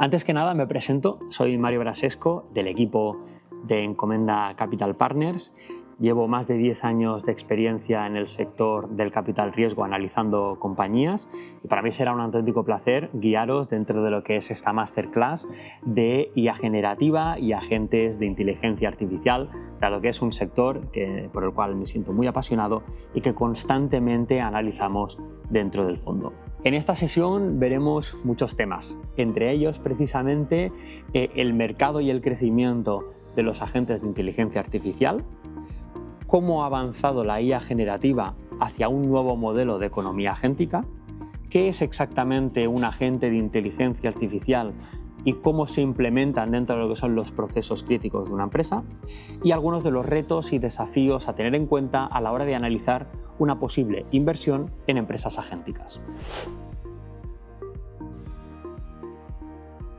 Antes que nada me presento, soy Mario Brasesco del equipo de Encomenda Capital Partners. Llevo más de 10 años de experiencia en el sector del capital riesgo analizando compañías y para mí será un auténtico placer guiaros dentro de lo que es esta masterclass de IA generativa y agentes de inteligencia artificial, dado que es un sector por el cual me siento muy apasionado y que constantemente analizamos dentro del fondo. En esta sesión veremos muchos temas, entre ellos precisamente el mercado y el crecimiento de los agentes de inteligencia artificial, cómo ha avanzado la IA generativa hacia un nuevo modelo de economía agéntica, qué es exactamente un agente de inteligencia artificial y cómo se implementan dentro de lo que son los procesos críticos de una empresa, y algunos de los retos y desafíos a tener en cuenta a la hora de analizar una posible inversión en empresas agénticas.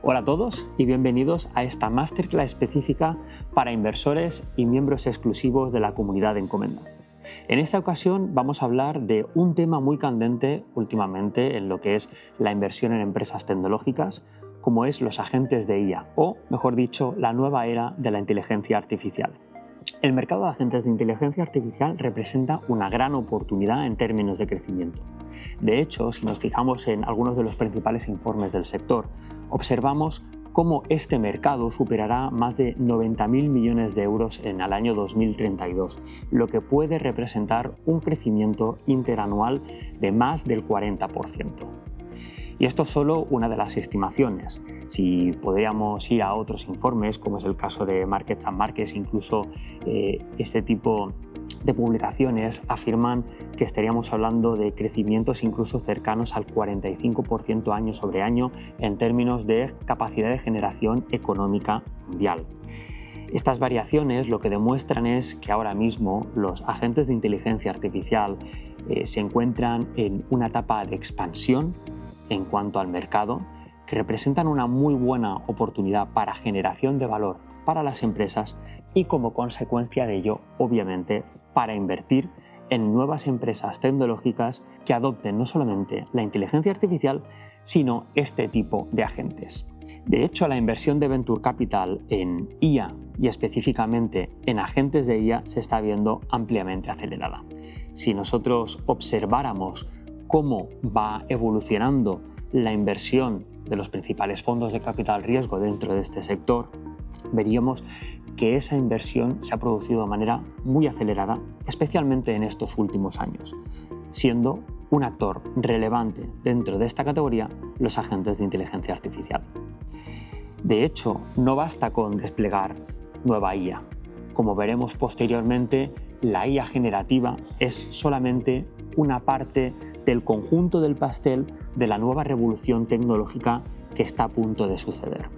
Hola a todos y bienvenidos a esta masterclass específica para inversores y miembros exclusivos de la comunidad de Encomenda. En esta ocasión vamos a hablar de un tema muy candente últimamente en lo que es la inversión en empresas tecnológicas, como es los agentes de IA, o mejor dicho, la nueva era de la inteligencia artificial. El mercado de agentes de inteligencia artificial representa una gran oportunidad en términos de crecimiento. De hecho, si nos fijamos en algunos de los principales informes del sector, observamos cómo este mercado superará más de 90.000 millones de euros en el año 2032, lo que puede representar un crecimiento interanual de más del 40%. Y esto es solo una de las estimaciones. Si podríamos ir a otros informes, como es el caso de Markets and Markets, incluso este tipo de publicaciones afirman que estaríamos hablando de crecimientos incluso cercanos al 45% año sobre año en términos de capacidad de generación económica mundial. Estas variaciones lo que demuestran es que ahora mismo los agentes de inteligencia artificial se encuentran en una etapa de expansión en cuanto al mercado, que representan una muy buena oportunidad para generación de valor para las empresas y como consecuencia de ello, obviamente, para invertir en nuevas empresas tecnológicas que adopten no solamente la inteligencia artificial, sino este tipo de agentes. De hecho, la inversión de Venture Capital en IA y específicamente en agentes de IA se está viendo ampliamente acelerada. Si nosotros observáramos cómo va evolucionando la inversión de los principales fondos de capital riesgo dentro de este sector, veríamos que esa inversión se ha producido de manera muy acelerada, especialmente en estos últimos años, siendo un actor relevante dentro de esta categoría los agentes de inteligencia artificial. De hecho, no basta con desplegar nueva IA. Como veremos posteriormente, la IA generativa es solamente una parte del conjunto del pastel de la nueva revolución tecnológica que está a punto de suceder.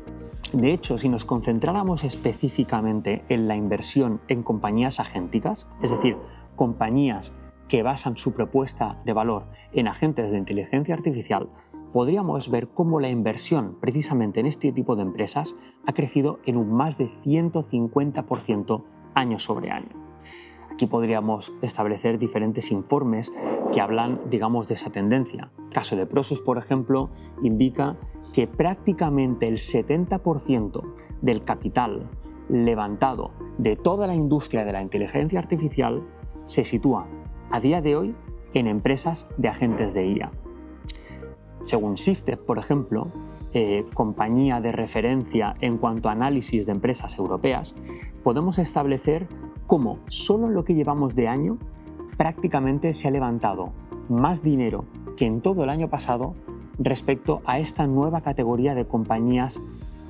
De hecho, si nos concentráramos específicamente en la inversión en compañías agénticas, es decir, compañías que basan su propuesta de valor en agentes de inteligencia artificial, podríamos ver cómo la inversión precisamente en este tipo de empresas ha crecido en un más de 150% año sobre año. Aquí podríamos establecer diferentes informes que hablan, digamos, de esa tendencia. El caso de Prosus, por ejemplo, indica que prácticamente el 70% del capital levantado de toda la industria de la inteligencia artificial se sitúa a día de hoy en empresas de agentes de IA. Según Shifted, por ejemplo, compañía de referencia en cuanto a análisis de empresas europeas, podemos establecer cómo solo en lo que llevamos de año prácticamente se ha levantado más dinero que en todo el año pasado respecto a esta nueva categoría de compañías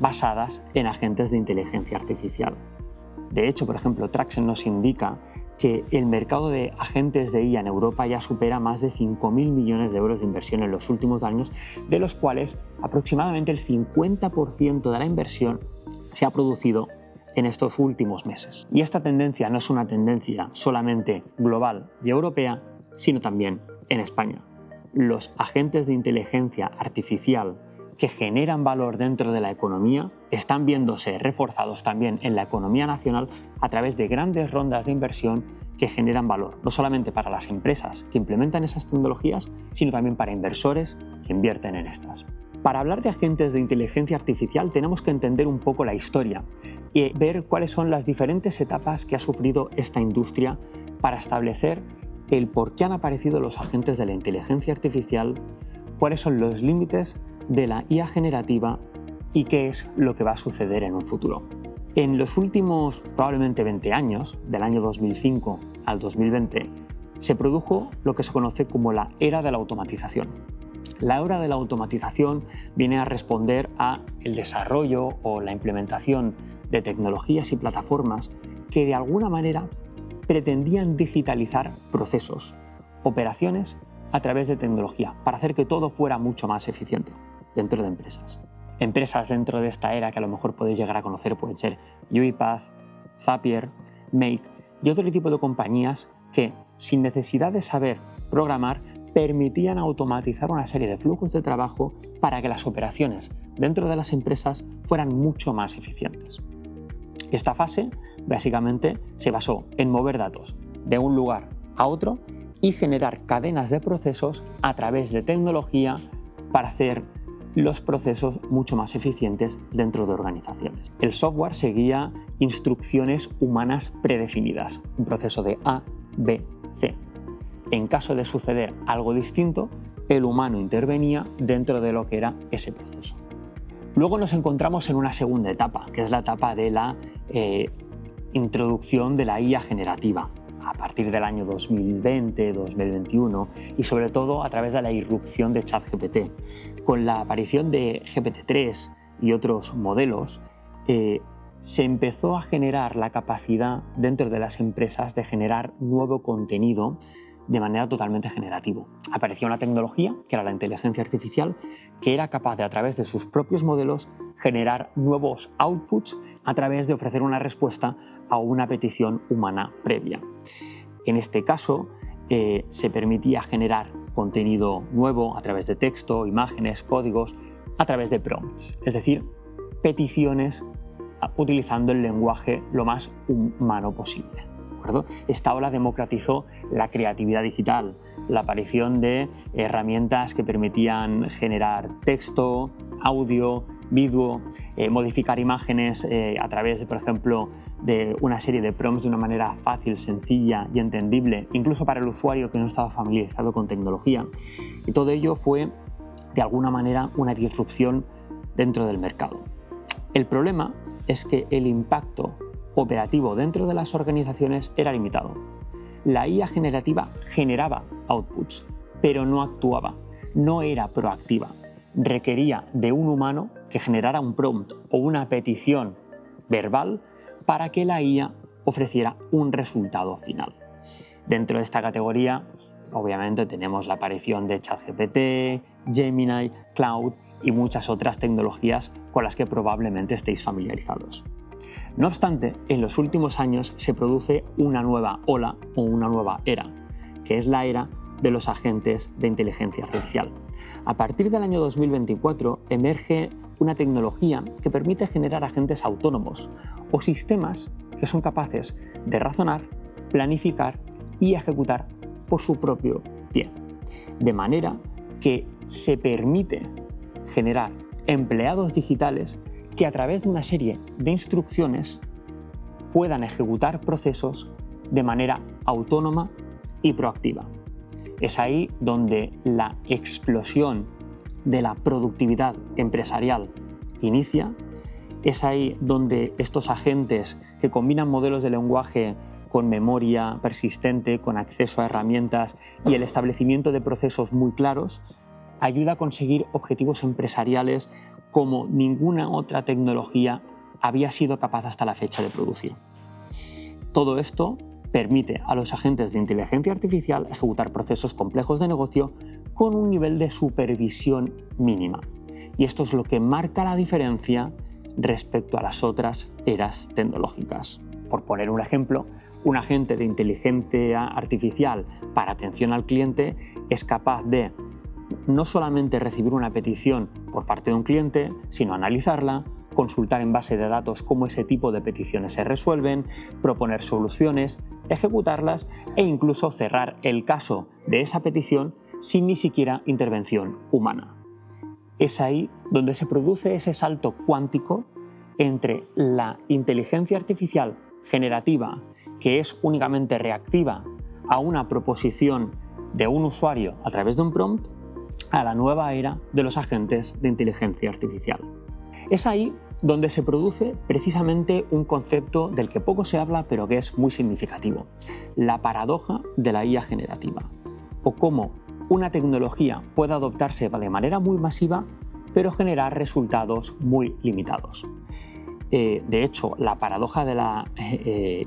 basadas en agentes de inteligencia artificial. De hecho, por ejemplo, Traction nos indica que el mercado de agentes de IA en Europa ya supera más de 5.000 millones de euros de inversión en los últimos años, de los cuales aproximadamente el 50% de la inversión se ha producido en estos últimos meses. Y esta tendencia no es una tendencia solamente global y europea, sino también en España. Los agentes de inteligencia artificial que generan valor dentro de la economía están viéndose reforzados también en la economía nacional a través de grandes rondas de inversión que generan valor, no solamente para las empresas que implementan esas tecnologías, sino también para inversores que invierten en estas. Para hablar de agentes de inteligencia artificial tenemos que entender un poco la historia y ver cuáles son las diferentes etapas que ha sufrido esta industria para establecer el por qué han aparecido los agentes de la inteligencia artificial, cuáles son los límites de la IA generativa y qué es lo que va a suceder en un futuro. En los últimos probablemente 20 años, del año 2005 al 2020, se produjo lo que se conoce como la era de la automatización. La era de la automatización viene a responder a el desarrollo o la implementación de tecnologías y plataformas que de alguna manera pretendían digitalizar procesos, operaciones a través de tecnología para hacer que todo fuera mucho más eficiente dentro de empresas. Empresas dentro de esta era que a lo mejor podéis llegar a conocer pueden ser UiPath, Zapier, Make y otro tipo de compañías que, sin necesidad de saber programar, permitían automatizar una serie de flujos de trabajo para que las operaciones dentro de las empresas fueran mucho más eficientes. Esta fase básicamente se basó en mover datos de un lugar a otro y generar cadenas de procesos a través de tecnología para hacer los procesos mucho más eficientes dentro de organizaciones. El software seguía instrucciones humanas predefinidas, un proceso de A, B, C. En caso de suceder algo distinto, el humano intervenía dentro de lo que era ese proceso. Luego nos encontramos en una segunda etapa, que es la etapa de la introducción de la IA generativa, a partir del año 2020, 2021 y sobre todo a través de la irrupción de ChatGPT. Con la aparición de GPT-3 y otros modelos, se empezó a generar la capacidad dentro de las empresas de generar nuevo contenido de manera totalmente generativa. Apareció una tecnología, que era la inteligencia artificial, que era capaz de, a través de sus propios modelos, generar nuevos outputs a través de ofrecer una respuesta a una petición humana previa. En este caso, se permitía generar contenido nuevo a través de texto, imágenes, códigos, a través de prompts, es decir, peticiones utilizando el lenguaje lo más humano posible. Esta ola democratizó la creatividad digital, la aparición de herramientas que permitían generar texto, audio, vídeo, modificar imágenes a través de, por ejemplo, de una serie de prompts de una manera fácil, sencilla y entendible, incluso para el usuario que no estaba familiarizado con tecnología. Y todo ello fue, de alguna manera, una disrupción dentro del mercado. El problema es que el impacto operativo dentro de las organizaciones era limitado. La IA generativa generaba outputs, pero no actuaba, no era proactiva. Requería de un humano que generara un prompt o una petición verbal para que la IA ofreciera un resultado final. Dentro de esta categoría, obviamente tenemos la aparición de ChatGPT, Gemini, Cloud y muchas otras tecnologías con las que probablemente estéis familiarizados. No obstante, en los últimos años se produce una nueva ola o una nueva era, que es la era de los agentes de inteligencia artificial. A partir del año 2024 emerge una tecnología que permite generar agentes autónomos o sistemas que son capaces de razonar, planificar y ejecutar por su propio pie. De manera que se permite generar empleados digitales que a través de una serie de instrucciones puedan ejecutar procesos de manera autónoma y proactiva. Es ahí donde la explosión de la productividad empresarial inicia, es ahí donde estos agentes que combinan modelos de lenguaje con memoria persistente, con acceso a herramientas y el establecimiento de procesos muy claros, ayuda a conseguir objetivos empresariales como ninguna otra tecnología había sido capaz hasta la fecha de producir. Todo esto permite a los agentes de inteligencia artificial ejecutar procesos complejos de negocio con un nivel de supervisión mínima. Y esto es lo que marca la diferencia respecto a las otras eras tecnológicas. Por poner un ejemplo, un agente de inteligencia artificial para atención al cliente es capaz de no solamente recibir una petición por parte de un cliente, sino analizarla, consultar en base de datos cómo ese tipo de peticiones se resuelven, proponer soluciones, ejecutarlas e incluso cerrar el caso de esa petición sin ni siquiera intervención humana. es ahí donde se produce ese salto cuántico entre la inteligencia artificial generativa, que es únicamente reactiva a una proposición de un usuario a través de un prompt, a la nueva era de los agentes de inteligencia artificial. Es ahí donde se produce precisamente un concepto del que poco se habla pero que es muy significativo: la paradoja de la IA generativa, o cómo una tecnología puede adoptarse de manera muy masiva pero generar resultados muy limitados. De hecho, la paradoja de la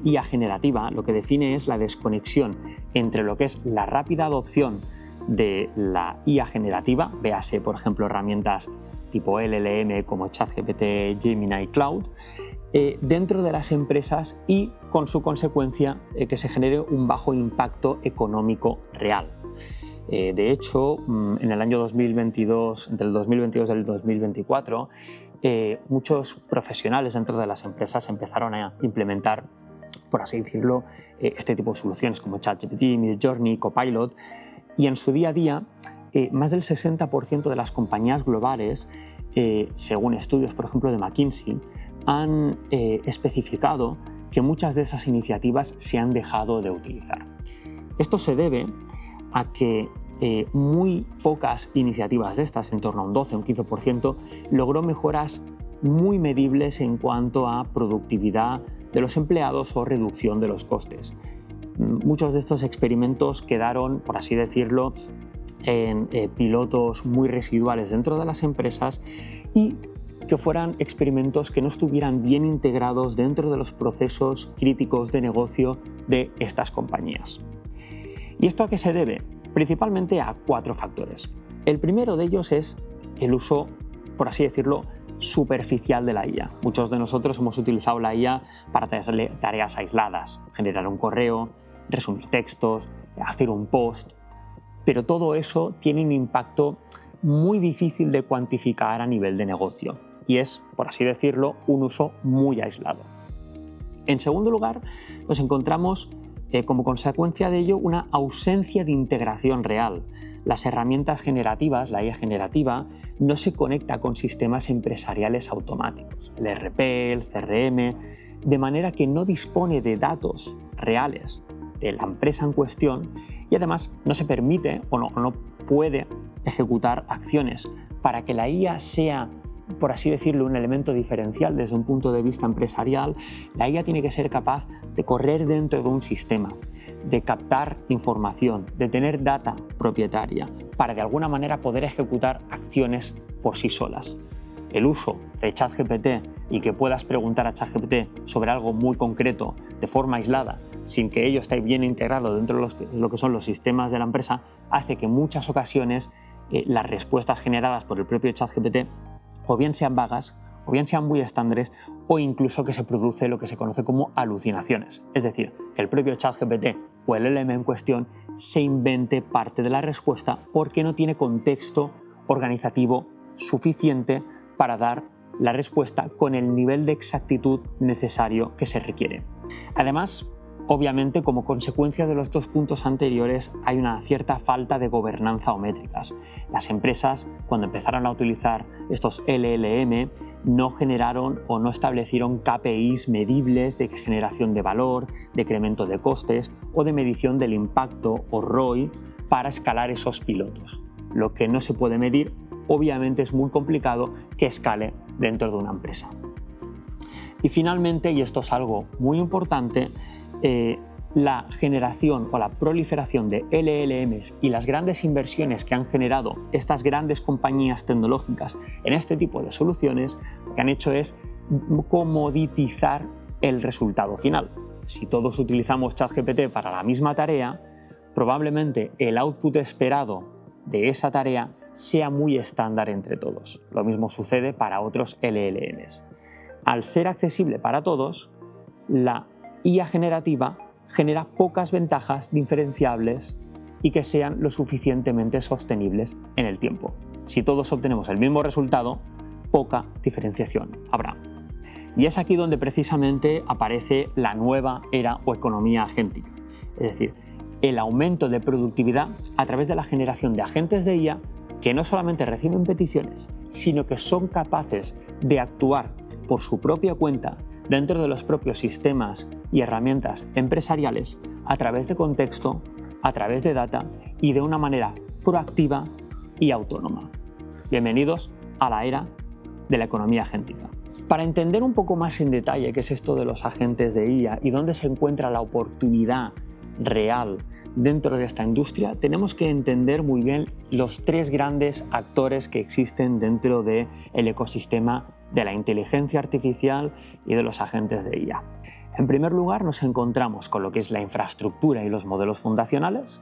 IA generativa lo que define es la desconexión entre lo que es la rápida adopción de la IA generativa, véase por ejemplo herramientas tipo LLM como ChatGPT, Gemini y Cloud, dentro de las empresas, y con su consecuencia que se genere un bajo impacto económico real. De hecho, en el año 2022, entre el 2022 y el 2024, muchos profesionales dentro de las empresas empezaron a implementar, por así decirlo, este tipo de soluciones como ChatGPT, Midjourney, Copilot, y en su día a día más del 60% de las compañías globales, según estudios por ejemplo de McKinsey, han especificado que muchas de esas iniciativas se han dejado de utilizar. Esto se debe a que muy pocas iniciativas de estas, en torno a un 12 o un 15%, logró mejoras muy medibles en cuanto a productividad de los empleados o reducción de los costes. Muchos de estos experimentos quedaron, por así decirlo, en pilotos muy residuales dentro de las empresas, y que fueran experimentos que no estuvieran bien integrados dentro de los procesos críticos de negocio de estas compañías. ¿Y esto a qué se debe? Principalmente a 4 factores. El primero de ellos es el uso, por así decirlo, superficial de la IA. Muchos de nosotros hemos utilizado la IA para tareas aisladas: generar un correo, resumir textos, hacer un post, pero todo eso tiene un impacto muy difícil de cuantificar a nivel de negocio, y es, por así decirlo, un uso muy aislado. En segundo lugar, nos encontramos como consecuencia de ello una ausencia de integración real. Las herramientas generativas, la IA generativa, no se conecta con sistemas empresariales automáticos, el ERP, el CRM, de manera que no dispone de datos reales de la empresa en cuestión, y además no se permite o no puede ejecutar acciones. Para que la IA sea, por así decirlo, un elemento diferencial desde un punto de vista empresarial, la IA tiene que ser capaz de correr dentro de un sistema, de captar información, de tener data propietaria, para de alguna manera poder ejecutar acciones por sí solas. El uso de ChatGPT y que puedas preguntar a ChatGPT sobre algo muy concreto de forma aislada, sin que ello esté bien integrado dentro de lo que son los sistemas de la empresa, hace que en muchas ocasiones las respuestas generadas por el propio ChatGPT o bien sean vagas, o bien sean muy estándares, o incluso que se produce lo que se conoce como alucinaciones. Es decir, que el propio ChatGPT o el LLM en cuestión se invente parte de la respuesta porque no tiene contexto organizativo suficiente para dar la respuesta con el nivel de exactitud necesario que se requiere. Además, obviamente, como consecuencia de los 2 puntos anteriores, hay una cierta falta de gobernanza o métricas. Las empresas, cuando empezaron a utilizar estos LLM, no generaron o no establecieron KPIs medibles de generación de valor, de incremento de costes o de medición del impacto o ROI para escalar esos pilotos. Lo que no se puede medir, obviamente es muy complicado que escale dentro de una empresa. Y finalmente, y esto es algo muy importante, la generación o la proliferación de LLMs y las grandes inversiones que han generado estas grandes compañías tecnológicas en este tipo de soluciones, lo que han hecho es comoditizar el resultado final. Si todos utilizamos ChatGPT para la misma tarea, probablemente el output esperado de esa tarea sea muy estándar entre todos. Lo mismo sucede para otros LLMs. Al ser accesible para todos, la IA generativa genera pocas ventajas diferenciables y que sean lo suficientemente sostenibles en el tiempo. Si todos obtenemos el mismo resultado, poca diferenciación habrá. Y es aquí donde precisamente aparece la nueva era o economía agéntica, es decir, el aumento de productividad a través de la generación de agentes de IA que no solamente reciben peticiones, sino que son capaces de actuar por su propia cuenta dentro de los propios sistemas y herramientas empresariales a través de contexto, a través de data y de una manera proactiva y autónoma. Bienvenidos a la era de la economía agéntica. Para entender un poco más en detalle qué es esto de los agentes de IA y dónde se encuentra la oportunidad real dentro de esta industria, tenemos que entender muy bien los tres grandes actores que existen dentro del ecosistema de la inteligencia artificial y de los agentes de IA. En primer lugar, nos encontramos con lo que es la infraestructura y los modelos fundacionales.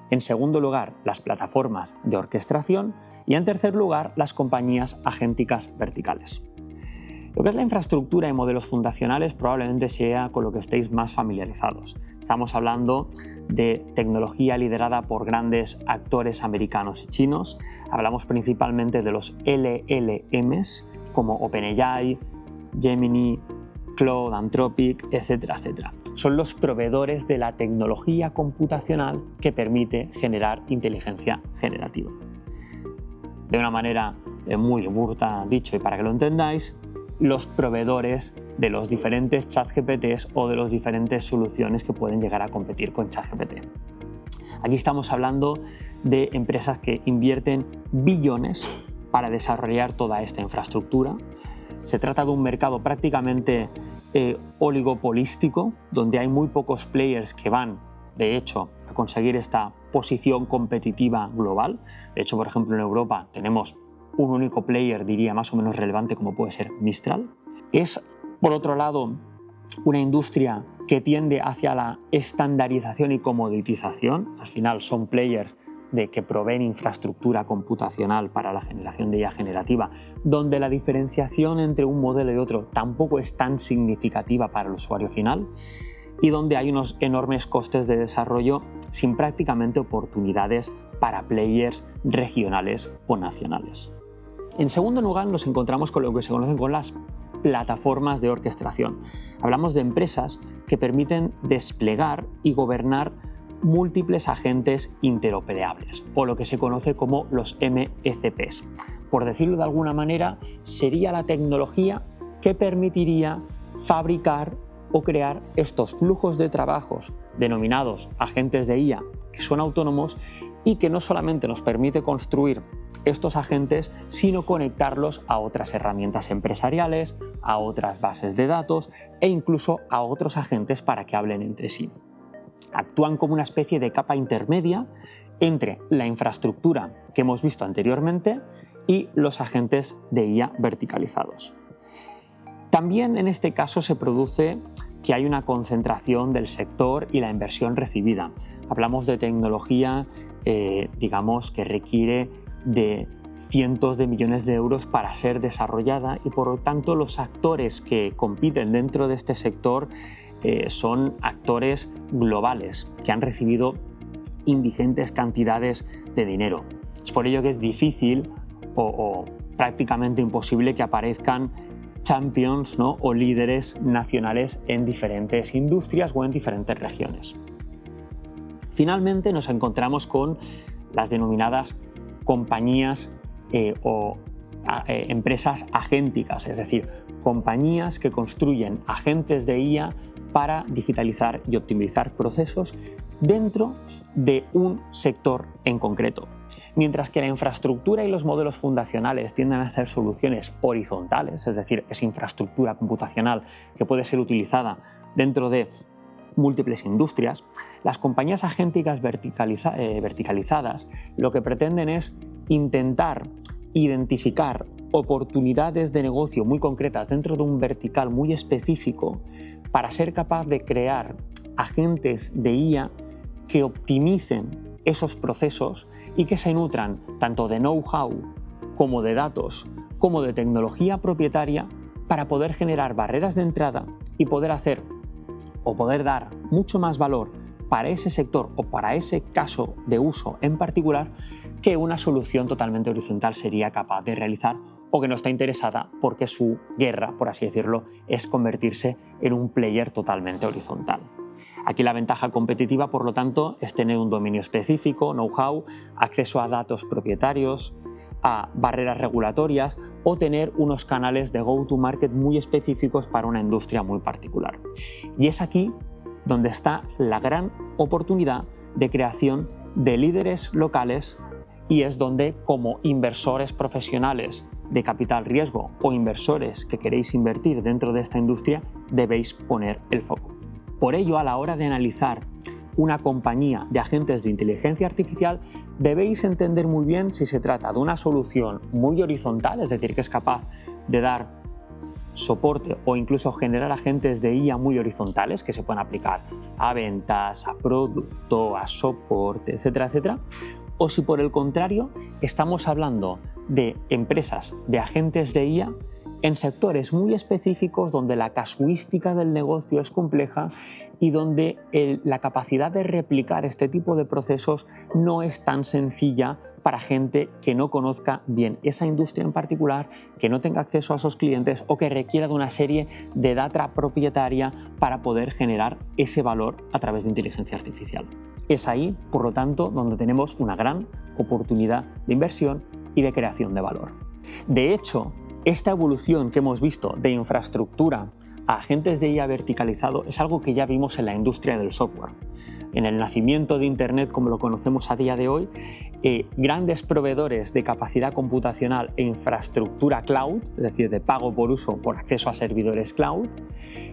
En segundo lugar, las plataformas de orquestación. Y en tercer lugar, las compañías agénticas verticales. Lo que es la infraestructura y modelos fundacionales probablemente sea con lo que estéis más familiarizados. Estamos hablando de tecnología liderada por grandes actores americanos y chinos. Hablamos principalmente de los LLMs como OpenAI, Gemini, Claude, Anthropic, etcétera, etcétera. Son los proveedores de la tecnología computacional que permite generar inteligencia generativa. De una manera muy burda dicho y para que lo entendáis, los proveedores de los diferentes ChatGPTs o de las diferentes soluciones que pueden llegar a competir con ChatGPT. Aquí estamos hablando de empresas que invierten billones para desarrollar toda esta infraestructura. Se trata de un mercado prácticamente oligopolístico, donde hay muy pocos players que van, de hecho, a conseguir esta posición competitiva global. De hecho, por ejemplo, en Europa tenemos un único player, diría, más o menos relevante como puede ser Mistral. Es, por otro lado, una industria que tiende hacia la estandarización y comoditización. Al final son players que proveen infraestructura computacional para la generación de IA generativa, donde la diferenciación entre un modelo y otro tampoco es tan significativa para el usuario final y donde hay unos enormes costes de desarrollo sin prácticamente oportunidades para players regionales o nacionales. En segundo lugar, nos encontramos con lo que se conocen como las plataformas de orquestación. Hablamos de empresas que permiten desplegar y gobernar múltiples agentes interoperables, o lo que se conoce como los MCPs. Por decirlo de alguna manera, sería la tecnología que permitiría fabricar o crear estos flujos de trabajos denominados agentes de IA, que son autónomos y que no solamente nos permite construir estos agentes, sino conectarlos a otras herramientas empresariales, a otras bases de datos e incluso a otros agentes para que hablen entre sí. Actúan como una especie de capa intermedia entre la infraestructura que hemos visto anteriormente y los agentes de IA verticalizados. También en este caso se produce que hay una concentración del sector y la inversión recibida. Hablamos de tecnología, digamos, que requiere de cientos de millones de euros para ser desarrollada y por lo tanto los actores que compiten dentro de este sector son actores globales que han recibido ingentes cantidades de dinero. Es por ello que es difícil o prácticamente imposible que aparezcan champions, ¿no?, o líderes nacionales en diferentes industrias o en diferentes regiones. Finalmente nos encontramos con las denominadas compañías o empresas agénticas, es decir, compañías que construyen agentes de IA para digitalizar y optimizar procesos dentro de un sector en concreto. Mientras que la infraestructura y los modelos fundacionales tienden a hacer soluciones horizontales, es decir, es infraestructura computacional que puede ser utilizada dentro de múltiples industrias, las compañías agénticas verticalizadas lo que pretenden es intentar identificar oportunidades de negocio muy concretas dentro de un vertical muy específico para ser capaz de crear agentes de IA que optimicen esos procesos y que se nutran tanto de know-how como de datos como de tecnología propietaria para poder generar barreras de entrada y poder hacer o poder dar mucho más valor para ese sector o para ese caso de uso en particular que una solución totalmente horizontal sería capaz de realizar o que no está interesada porque su guerra, por así decirlo, es convertirse en un player totalmente horizontal. Aquí la ventaja competitiva, por lo tanto, es tener un dominio específico, know-how, acceso a datos propietarios, a barreras regulatorias o tener unos canales de go-to-market muy específicos para una industria muy particular. Y es aquí donde está la gran oportunidad de creación de líderes locales, y es donde, como inversores profesionales de capital riesgo o inversores que queréis invertir dentro de esta industria, debéis poner el foco. Por ello, a la hora de analizar una compañía de agentes de inteligencia artificial, debéis entender muy bien si se trata de una solución muy horizontal, es decir, que es capaz de dar soporte o incluso generar agentes de IA muy horizontales que se pueden aplicar a ventas, a producto, a soporte, etcétera, etcétera. O si por el contrario estamos hablando de empresas de agentes de IA en sectores muy específicos donde la casuística del negocio es compleja y donde la capacidad de replicar este tipo de procesos no es tan sencilla para gente que no conozca bien esa industria en particular, que no tenga acceso a esos clientes o que requiera de una serie de data propietaria para poder generar ese valor a través de inteligencia artificial. Es ahí, por lo tanto, donde tenemos una gran oportunidad de inversión y de creación de valor. De hecho, esta evolución que hemos visto de infraestructura a agentes de IA verticalizado es algo que ya vimos en la industria del software. En el nacimiento de Internet como lo conocemos a día de hoy, grandes proveedores de capacidad computacional e infraestructura cloud, es decir, de pago por uso por acceso a servidores cloud,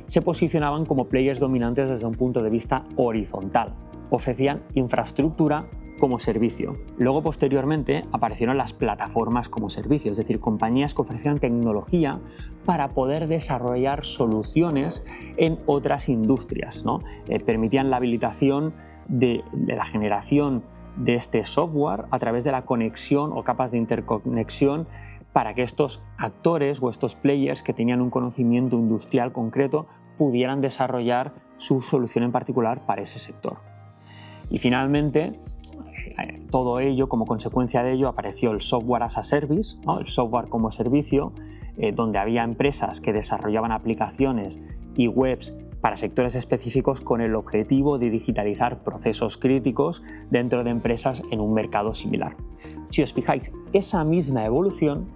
se posicionaban como players dominantes desde un punto de vista horizontal. Ofrecían infraestructura como servicio. Luego, posteriormente, aparecieron las plataformas como servicio, es decir, compañías que ofrecían tecnología para poder desarrollar soluciones en otras industrias, ¿no? Permitían la habilitación de la generación de este software a través de la conexión o capas de interconexión para que estos actores o estos players que tenían un conocimiento industrial concreto pudieran desarrollar su solución en particular para ese sector. Y finalmente, todo ello, como consecuencia de ello, apareció el software as a service, ¿no? El software como servicio, donde había empresas que desarrollaban aplicaciones y webs para sectores específicos con el objetivo de digitalizar procesos críticos dentro de empresas en un mercado similar. Si os fijáis, esa misma evolución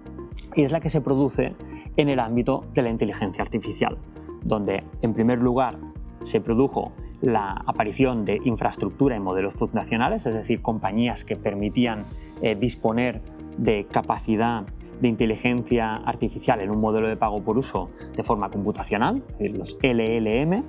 es la que se produce en el ámbito de la inteligencia artificial, donde en primer lugar se produjo la aparición de infraestructura en modelos fundacionales, es decir, compañías que permitían disponer de capacidad de inteligencia artificial en un modelo de pago por uso de forma computacional, es decir, los LLM.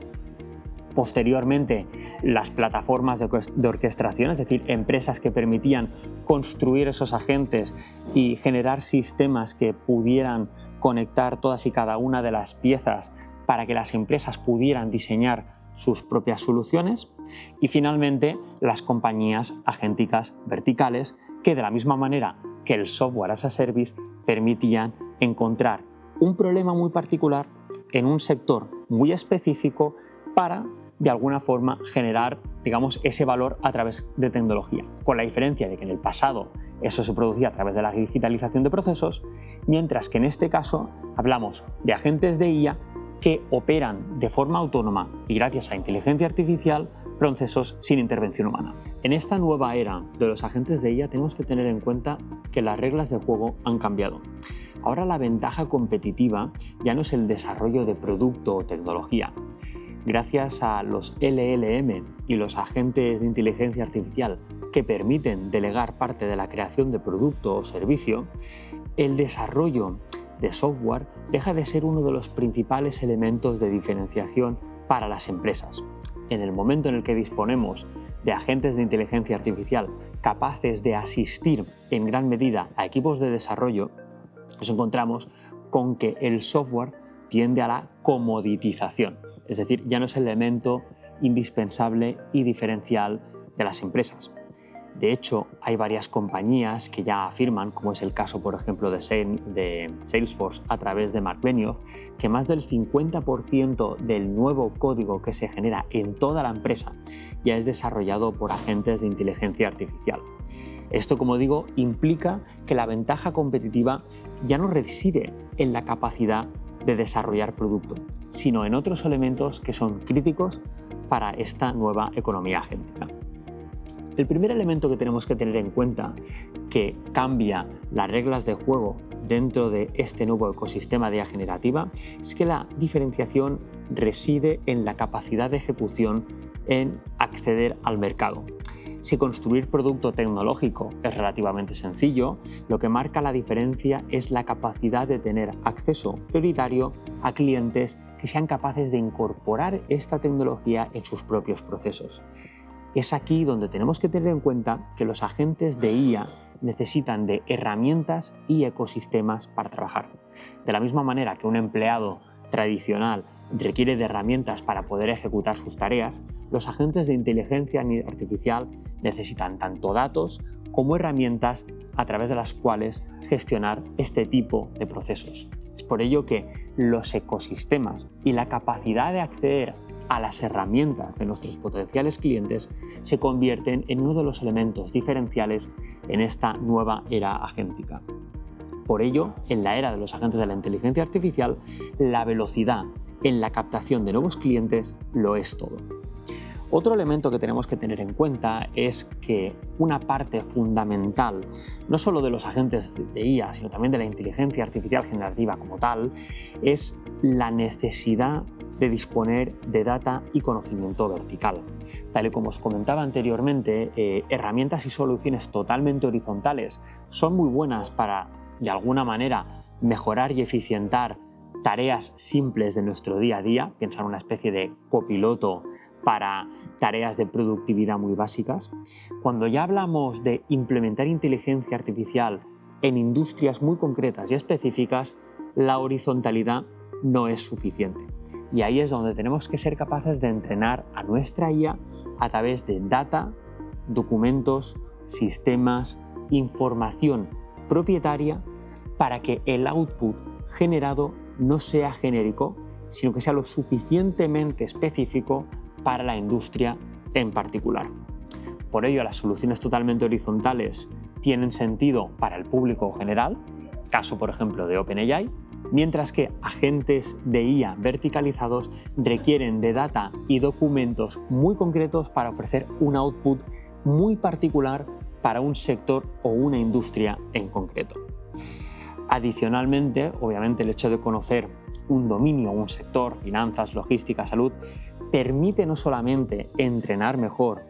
Posteriormente, las plataformas de orquestación, es decir, empresas que permitían construir esos agentes y generar sistemas que pudieran conectar todas y cada una de las piezas para que las empresas pudieran diseñar sus propias soluciones. Y finalmente, las compañías agénticas verticales, que de la misma manera que el software as a service permitían encontrar un problema muy particular en un sector muy específico para, de alguna forma, generar, digamos, ese valor a través de tecnología, con la diferencia de que en el pasado eso se producía a través de la digitalización de procesos, mientras que en este caso hablamos de agentes de IA que operan de forma autónoma y gracias a inteligencia artificial procesos sin intervención humana. En esta nueva era de los agentes de IA tenemos que tener en cuenta que las reglas de juego han cambiado. Ahora la ventaja competitiva ya no es el desarrollo de producto o tecnología. Gracias a los LLM y los agentes de inteligencia artificial que permiten delegar parte de la creación de producto o servicio, el desarrollo de software deja de ser uno de los principales elementos de diferenciación para las empresas. En el momento en el que disponemos de agentes de inteligencia artificial capaces de asistir en gran medida a equipos de desarrollo, nos encontramos con que el software tiende a la comoditización, es decir, ya no es el elemento indispensable y diferencial de las empresas. De hecho, hay varias compañías que ya afirman, como es el caso, por ejemplo, de Salesforce a través de Mark Benioff, que más del 50% del nuevo código que se genera en toda la empresa ya es desarrollado por agentes de inteligencia artificial. Esto, como digo, implica que la ventaja competitiva ya no reside en la capacidad de desarrollar producto, sino en otros elementos que son críticos para esta nueva economía agéntica. El primer elemento que tenemos que tener en cuenta, que cambia las reglas de juego dentro de este nuevo ecosistema de IA generativa es que la diferenciación reside en la capacidad de ejecución en acceder al mercado. Si construir producto tecnológico es relativamente sencillo, lo que marca la diferencia es la capacidad de tener acceso prioritario a clientes que sean capaces de incorporar esta tecnología en sus propios procesos. Es aquí donde tenemos que tener en cuenta que los agentes de IA necesitan de herramientas y ecosistemas para trabajar. De la misma manera que un empleado tradicional requiere de herramientas para poder ejecutar sus tareas, los agentes de inteligencia artificial necesitan tanto datos como herramientas a través de las cuales gestionar este tipo de procesos. Es por ello que los ecosistemas y la capacidad de acceder a las herramientas de nuestros potenciales clientes se convierten en uno de los elementos diferenciales en esta nueva era agéntica. Por ello, en la era de los agentes de la inteligencia artificial, la velocidad en la captación de nuevos clientes lo es todo. Otro elemento que tenemos que tener en cuenta es que una parte fundamental, no solo de los agentes de IA, sino también de la inteligencia artificial generativa como tal, es la necesidad de disponer de data y conocimiento vertical. Tal y como os comentaba anteriormente, herramientas y soluciones totalmente horizontales son muy buenas para, de alguna manera, mejorar y eficientar tareas simples de nuestro día a día, piensa en una especie de copiloto para tareas de productividad muy básicas. Cuando ya hablamos de implementar inteligencia artificial en industrias muy concretas y específicas, la horizontalidad no es suficiente. Y ahí es donde tenemos que ser capaces de entrenar a nuestra IA a través de data, documentos, sistemas, información propietaria para que el output generado no sea genérico, sino que sea lo suficientemente específico para la industria en particular. Por ello, las soluciones totalmente horizontales tienen sentido para el público general, caso por ejemplo de OpenAI, mientras que agentes de IA verticalizados requieren de data y documentos muy concretos para ofrecer un output muy particular para un sector o una industria en concreto. Adicionalmente, obviamente, el hecho de conocer un dominio, un sector, finanzas, logística, salud, permite no solamente entrenar mejor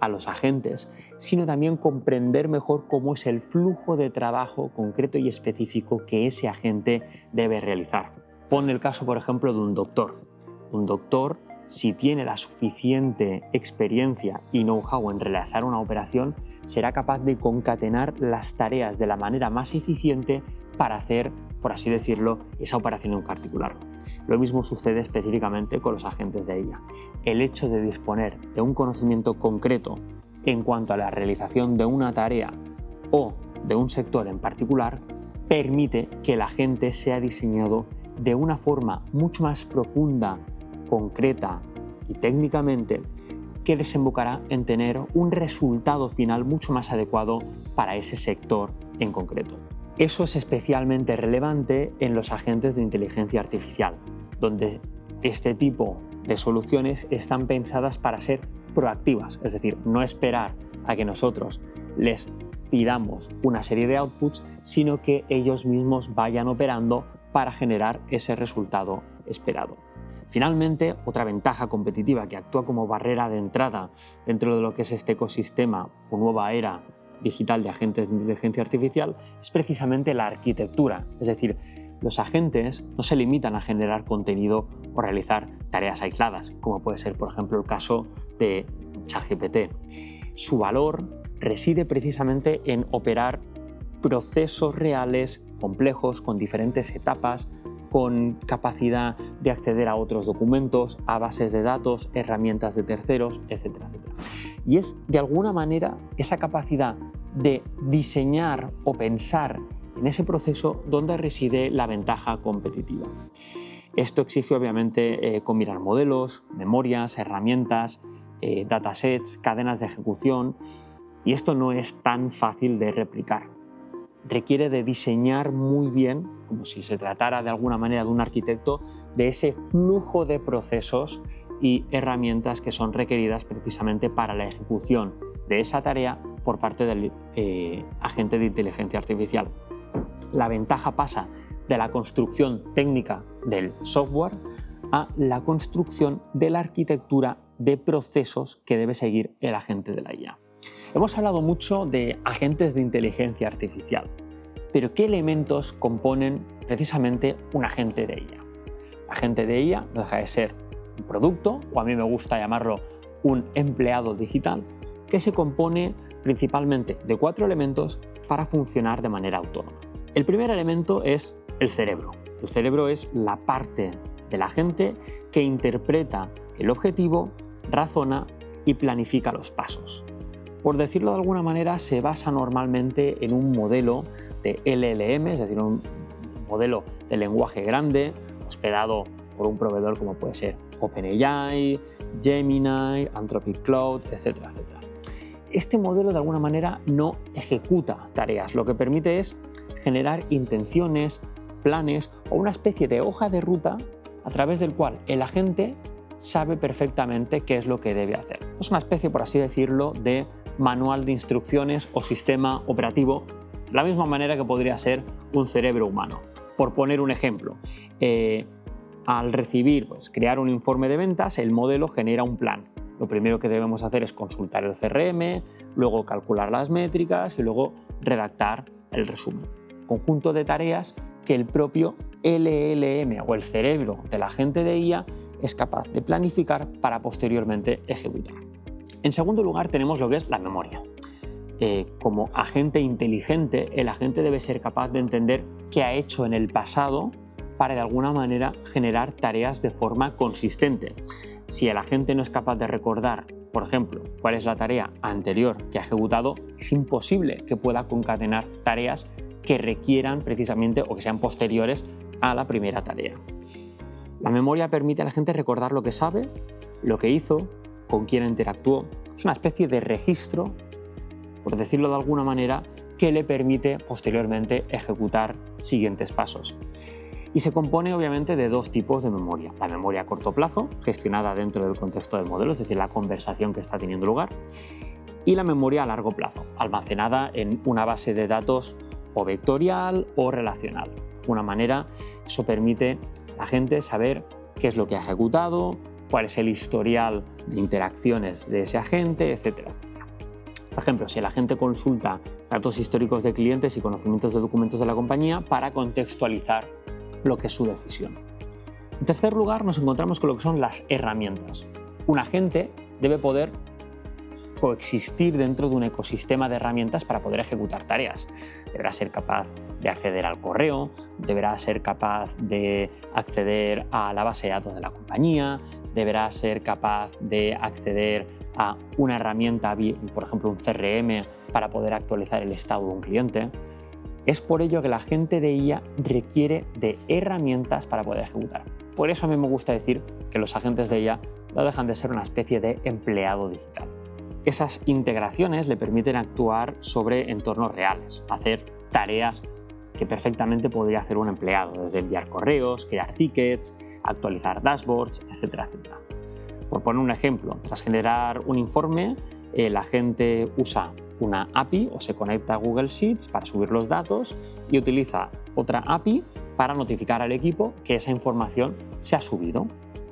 a los agentes, sino también comprender mejor cómo es el flujo de trabajo concreto y específico que ese agente debe realizar. Pon el caso, por ejemplo, de un doctor. Un doctor, si tiene la suficiente experiencia y know-how en realizar una operación, será capaz de concatenar las tareas de la manera más eficiente para hacer, por así decirlo, esa operación en particular. Lo mismo sucede específicamente con los agentes de IA. El hecho de disponer de un conocimiento concreto en cuanto a la realización de una tarea o de un sector en particular permite que el agente sea diseñado de una forma mucho más profunda, concreta y técnicamente, que desembocará en tener un resultado final mucho más adecuado para ese sector en concreto. Eso es especialmente relevante en los agentes de inteligencia artificial, donde este tipo de soluciones están pensadas para ser proactivas, es decir, no esperar a que nosotros les pidamos una serie de outputs, sino que ellos mismos vayan operando para generar ese resultado esperado. Finalmente, otra ventaja competitiva que actúa como barrera de entrada dentro de lo que es este ecosistema o nueva era digital de agentes de inteligencia artificial es precisamente la arquitectura. Es decir, los agentes no se limitan a generar contenido o realizar tareas aisladas, como puede ser, por ejemplo, el caso de ChatGPT. Su valor reside precisamente en operar procesos reales, complejos, con diferentes etapas, con capacidad de acceder a otros documentos, a bases de datos, herramientas de terceros, etcétera, etcétera. Y es, de alguna manera, esa capacidad de diseñar o pensar en ese proceso donde reside la ventaja competitiva. Esto exige, obviamente, combinar modelos, memorias, herramientas, datasets, cadenas de ejecución, y esto no es tan fácil de replicar. Requiere de diseñar muy bien, como si se tratara de alguna manera de un arquitecto, de ese flujo de procesos y herramientas que son requeridas precisamente para la ejecución de esa tarea por parte del agente de inteligencia artificial. La ventaja pasa de la construcción técnica del software a la construcción de la arquitectura de procesos que debe seguir el agente de la IA. Hemos hablado mucho de agentes de inteligencia artificial, pero ¿qué elementos componen precisamente un agente de IA? El agente de IA no deja de ser un producto, o a mí me gusta llamarlo un empleado digital, que se compone principalmente de 4 elementos para funcionar de manera autónoma. El primer elemento es el cerebro. El cerebro es la parte del agente que interpreta el objetivo, razona y planifica los pasos. Por decirlo de alguna manera, se basa normalmente en un modelo de LLM, es decir, un modelo de lenguaje grande, hospedado por un proveedor como puede ser OpenAI, Gemini, Anthropic Claude, etcétera, etcétera. Este modelo de alguna manera no ejecuta tareas, lo que permite es generar intenciones, planes o una especie de hoja de ruta a través del cual el agente sabe perfectamente qué es lo que debe hacer. Es una especie, por así decirlo, de manual de instrucciones o sistema operativo, de la misma manera que podría ser un cerebro humano. Por poner un ejemplo, al recibir, crear un informe de ventas, el modelo genera un plan. Lo primero que debemos hacer es consultar el CRM, luego calcular las métricas y luego redactar el resumen. Conjunto de tareas que el propio LLM o el cerebro del agente de IA es capaz de planificar para posteriormente ejecutar. En segundo lugar tenemos lo que es la memoria. Como agente inteligente, el agente debe ser capaz de entender qué ha hecho en el pasado para de alguna manera generar tareas de forma consistente. Si el agente no es capaz de recordar, por ejemplo, cuál es la tarea anterior que ha ejecutado, es imposible que pueda concatenar tareas que requieran precisamente o que sean posteriores a la primera tarea. La memoria permite a la gente recordar lo que sabe, lo que hizo, con quién interactuó. Es una especie de registro, por decirlo de alguna manera, que le permite posteriormente ejecutar siguientes pasos. Y se compone obviamente de 2 tipos de memoria. La memoria a corto plazo, gestionada dentro del contexto del modelo, es decir, la conversación que está teniendo lugar, y la memoria a largo plazo, almacenada en una base de datos o vectorial o relacional. De alguna manera, eso permite a la gente saber qué es lo que ha ejecutado, cuál es el historial de interacciones de ese agente, etcétera, etcétera. Por ejemplo, si el agente consulta datos históricos de clientes y conocimientos de documentos de la compañía para contextualizar lo que es su decisión. En tercer lugar, nos encontramos con lo que son las herramientas. Un agente debe poder coexistir dentro de un ecosistema de herramientas para poder ejecutar tareas. Deberá ser capaz de acceder al correo, deberá ser capaz de acceder a la base de datos de la compañía, deberá ser capaz de acceder a una herramienta, por ejemplo un CRM, para poder actualizar el estado de un cliente. Es por ello que la agente de IA requiere de herramientas para poder ejecutar. Por eso a mí me gusta decir que los agentes de IA no dejan de ser una especie de empleado digital. Esas integraciones le permiten actuar sobre entornos reales, hacer tareas que perfectamente podría hacer un empleado, desde enviar correos, crear tickets, actualizar dashboards, etcétera, etcétera. Por poner un ejemplo, tras generar un informe, el agente usa una API o se conecta a Google Sheets para subir los datos y utiliza otra API para notificar al equipo que esa información se ha subido.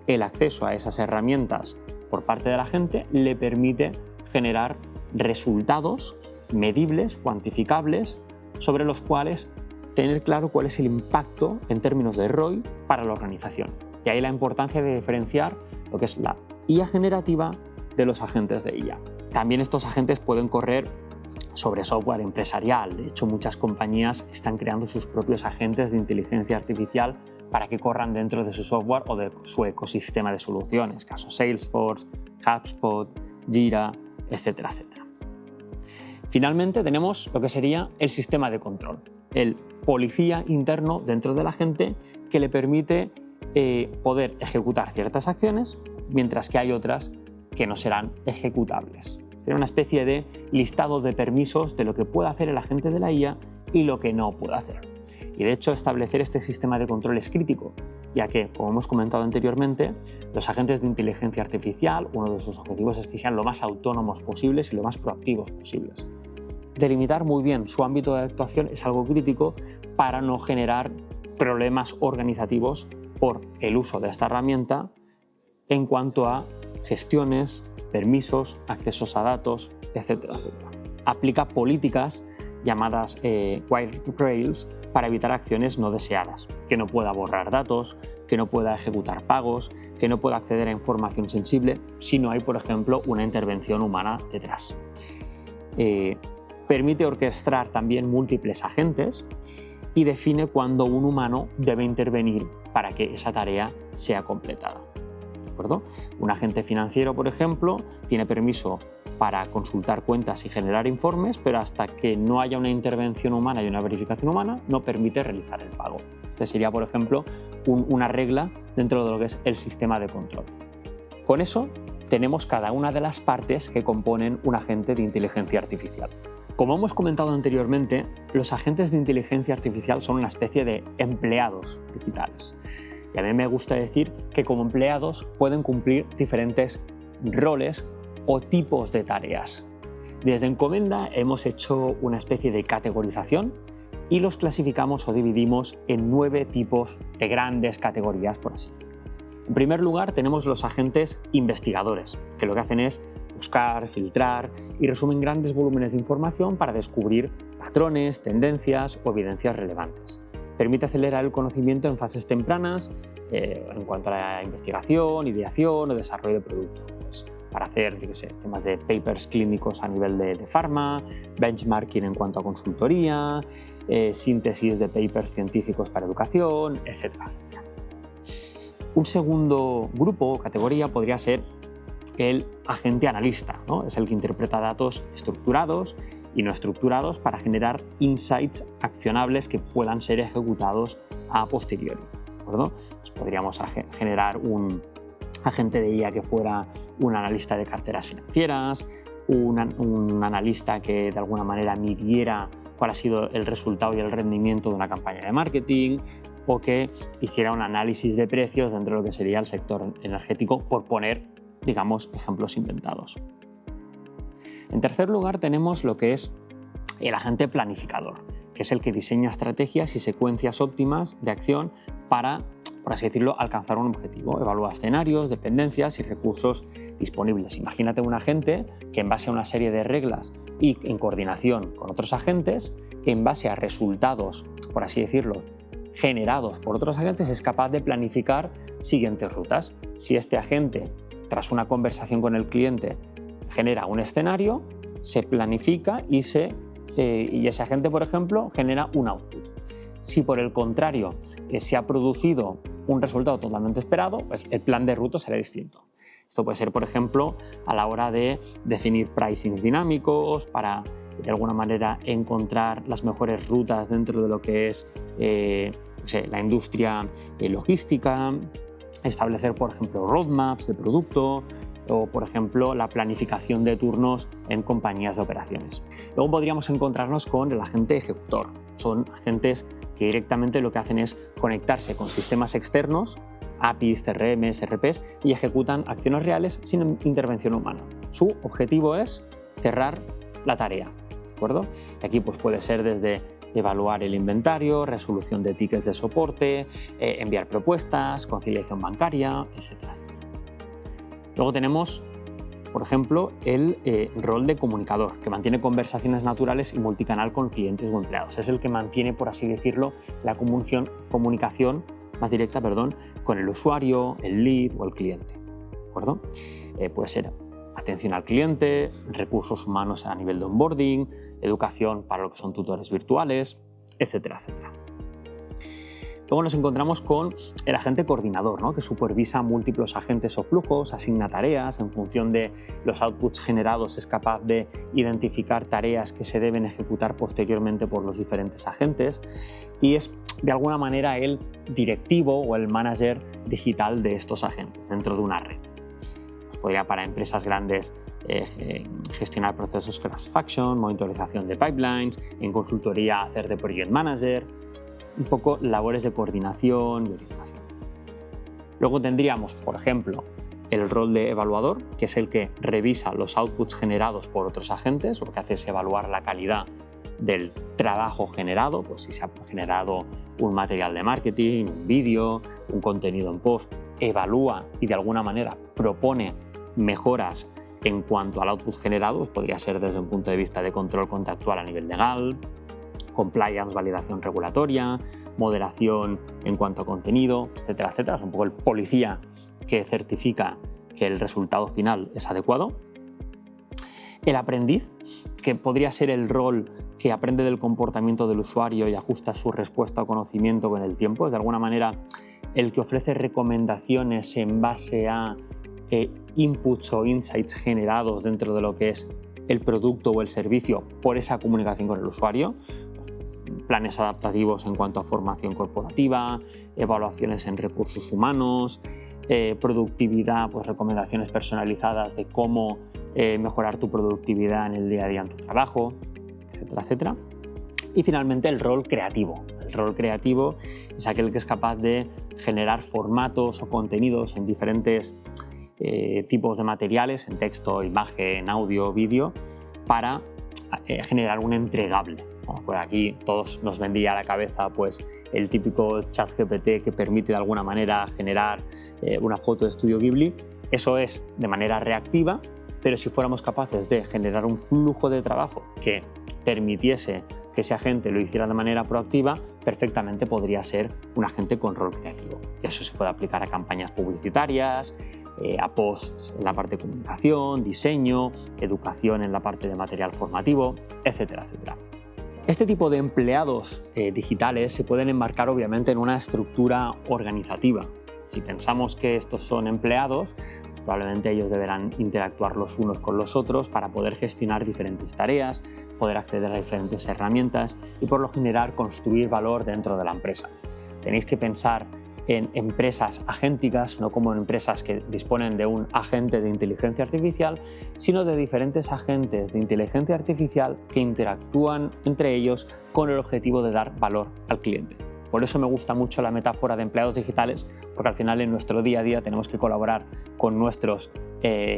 El acceso a esas herramientas por parte del agente le permite generar resultados medibles, cuantificables, sobre los cuales tener claro cuál es el impacto en términos de ROI para la organización. Y ahí la importancia de diferenciar lo que es la IA generativa de los agentes de IA. También estos agentes pueden correr sobre software empresarial. De hecho, muchas compañías están creando sus propios agentes de inteligencia artificial para que corran dentro de su software o de su ecosistema de soluciones, caso Salesforce, HubSpot, Jira, etcétera, etcétera. Finalmente tenemos lo que sería el sistema de control, el policía interno dentro del agente que le permite poder ejecutar ciertas acciones, mientras que hay otras que no serán ejecutables. Será una especie de listado de permisos de lo que puede hacer el agente de la IA y lo que no puede hacer. Y de hecho, establecer este sistema de control es crítico, ya que, como hemos comentado anteriormente, los agentes de inteligencia artificial, uno de sus objetivos es que sean lo más autónomos posibles y lo más proactivos posibles. Delimitar muy bien su ámbito de actuación es algo crítico para no generar problemas organizativos por el uso de esta herramienta en cuanto a gestiones, permisos, accesos a datos, etcétera, etcétera. Aplica políticas llamadas guardrails para evitar acciones no deseadas, que no pueda borrar datos, que no pueda ejecutar pagos, que no pueda acceder a información sensible si no hay, por ejemplo, una intervención humana detrás. Permite orquestar también múltiples agentes y define cuándo un humano debe intervenir para que esa tarea sea completada. ¿De acuerdo? Un agente financiero, por ejemplo, tiene permiso para consultar cuentas y generar informes, pero hasta que no haya una intervención humana y una verificación humana, no permite realizar el pago. Este sería, por ejemplo, una regla dentro de lo que es el sistema de control. Con eso tenemos cada una de las partes que componen un agente de inteligencia artificial. Como hemos comentado anteriormente, los agentes de inteligencia artificial son una especie de empleados digitales. Y a mí me gusta decir que como empleados pueden cumplir diferentes roles o tipos de tareas. Desde Encomenda hemos hecho una especie de categorización y los clasificamos o dividimos en 9 tipos de grandes categorías, por así decirlo. En primer lugar tenemos los agentes investigadores, que lo que hacen es buscar, filtrar y resumen grandes volúmenes de información para descubrir patrones, tendencias o evidencias relevantes. Permite acelerar el conocimiento en fases tempranas en cuanto a la investigación, ideación o desarrollo de producto. Pues, para hacer temas de papers clínicos a nivel de farma, benchmarking en cuanto a consultoría, síntesis de papers científicos para educación, etcétera, etcétera. Un segundo grupo o categoría podría ser el agente analista, ¿no? Es el que interpreta datos estructurados y no estructurados para generar insights accionables que puedan ser ejecutados a posteriori, ¿de acuerdo? Pues podríamos generar un agente de IA que fuera un analista de carteras financieras, un analista que de alguna manera midiera cuál ha sido el resultado y el rendimiento de una campaña de marketing, o que hiciera un análisis de precios dentro de lo que sería el sector energético, por poner, digamos, ejemplos inventados. En tercer lugar tenemos lo que es el agente planificador, que es el que diseña estrategias y secuencias óptimas de acción para, por así decirlo, alcanzar un objetivo. Evalúa escenarios, dependencias y recursos disponibles. Imagínate un agente que en base a una serie de reglas y en coordinación con otros agentes, en base a resultados, por así decirlo, generados por otros agentes, es capaz de planificar siguientes rutas. Si este agente, tras una conversación con el cliente, genera un escenario, se planifica y ese agente, por ejemplo, genera un output. Si por el contrario se ha producido un resultado totalmente esperado, pues el plan de ruta será distinto. Esto puede ser, por ejemplo, a la hora de definir pricings dinámicos para, de alguna manera, encontrar las mejores rutas dentro de lo que es la industria logística, establecer, por ejemplo, roadmaps de producto o, por ejemplo, la planificación de turnos en compañías de operaciones. Luego podríamos encontrarnos con el agente ejecutor. Son agentes que directamente lo que hacen es conectarse con sistemas externos, APIs, CRMs, RPs, y ejecutan acciones reales sin intervención humana. Su objetivo es cerrar la tarea, ¿de acuerdo? Y aquí pues, puede ser desde evaluar el inventario, resolución de tickets de soporte, enviar propuestas, conciliación bancaria, etcétera. Luego tenemos, por ejemplo, el rol de comunicador, que mantiene conversaciones naturales y multicanal con clientes o empleados. Es el que mantiene, por así decirlo, la comunicación más directa, con el usuario, el lead o el cliente, ¿de acuerdo? Puede ser atención al cliente, recursos humanos a nivel de onboarding, educación para lo que son tutores virtuales, etcétera, etcétera. Luego nos encontramos con el agente coordinador, ¿no? Que supervisa múltiples agentes o flujos, asigna tareas, en función de los outputs generados es capaz de identificar tareas que se deben ejecutar posteriormente por los diferentes agentes y es de alguna manera el directivo o el manager digital de estos agentes dentro de una red. Pues podría para empresas grandes gestionar procesos cross-function, monitorización de pipelines, en consultoría hacer de project manager, un poco labores de coordinación y orientación. Luego tendríamos, por ejemplo, el rol de evaluador, que es el que revisa los outputs generados por otros agentes. Lo que hace es evaluar la calidad del trabajo generado, pues si se ha generado un material de marketing, un vídeo, un contenido en post, evalúa y de alguna manera propone mejoras en cuanto al output generado, pues podría ser desde un punto de vista de control contractual a nivel legal, compliance, validación regulatoria, moderación en cuanto a contenido, etcétera, etcétera. Es un poco el policía que certifica que el resultado final es adecuado. El aprendiz, que podría ser el rol que aprende del comportamiento del usuario y ajusta su respuesta o conocimiento con el tiempo, es de alguna manera el que ofrece recomendaciones en base a inputs o insights generados dentro de lo que es el producto o el servicio por esa comunicación con el usuario. Planes adaptativos en cuanto a formación corporativa, evaluaciones en recursos humanos, productividad, pues recomendaciones personalizadas de cómo mejorar tu productividad en el día a día en tu trabajo, etcétera, etcétera. Y finalmente el rol creativo. El rol creativo es aquel que es capaz de generar formatos o contenidos en diferentes tipos de materiales, en texto, imagen, audio, vídeo, para generar un entregable. Por aquí todos nos vendría a la cabeza pues, el típico ChatGPT que permite de alguna manera generar una foto de Estudio Ghibli. Eso es de manera reactiva, pero si fuéramos capaces de generar un flujo de trabajo que permitiese que ese agente lo hiciera de manera proactiva, perfectamente podría ser un agente con rol creativo. Eso se puede aplicar a campañas publicitarias, a posts en la parte de comunicación, diseño, educación en la parte de material formativo, etcétera, etcétera. Este tipo de empleados digitales se pueden enmarcar obviamente en una estructura organizativa. Si pensamos que estos son empleados, pues probablemente ellos deberán interactuar los unos con los otros para poder gestionar diferentes tareas, poder acceder a diferentes herramientas y por lo general construir valor dentro de la empresa. Tenéis que pensar en empresas agénticas, no como en empresas que disponen de un agente de inteligencia artificial, sino de diferentes agentes de inteligencia artificial que interactúan entre ellos con el objetivo de dar valor al cliente. Por eso me gusta mucho la metáfora de empleados digitales, porque al final en nuestro día a día tenemos que colaborar con nuestros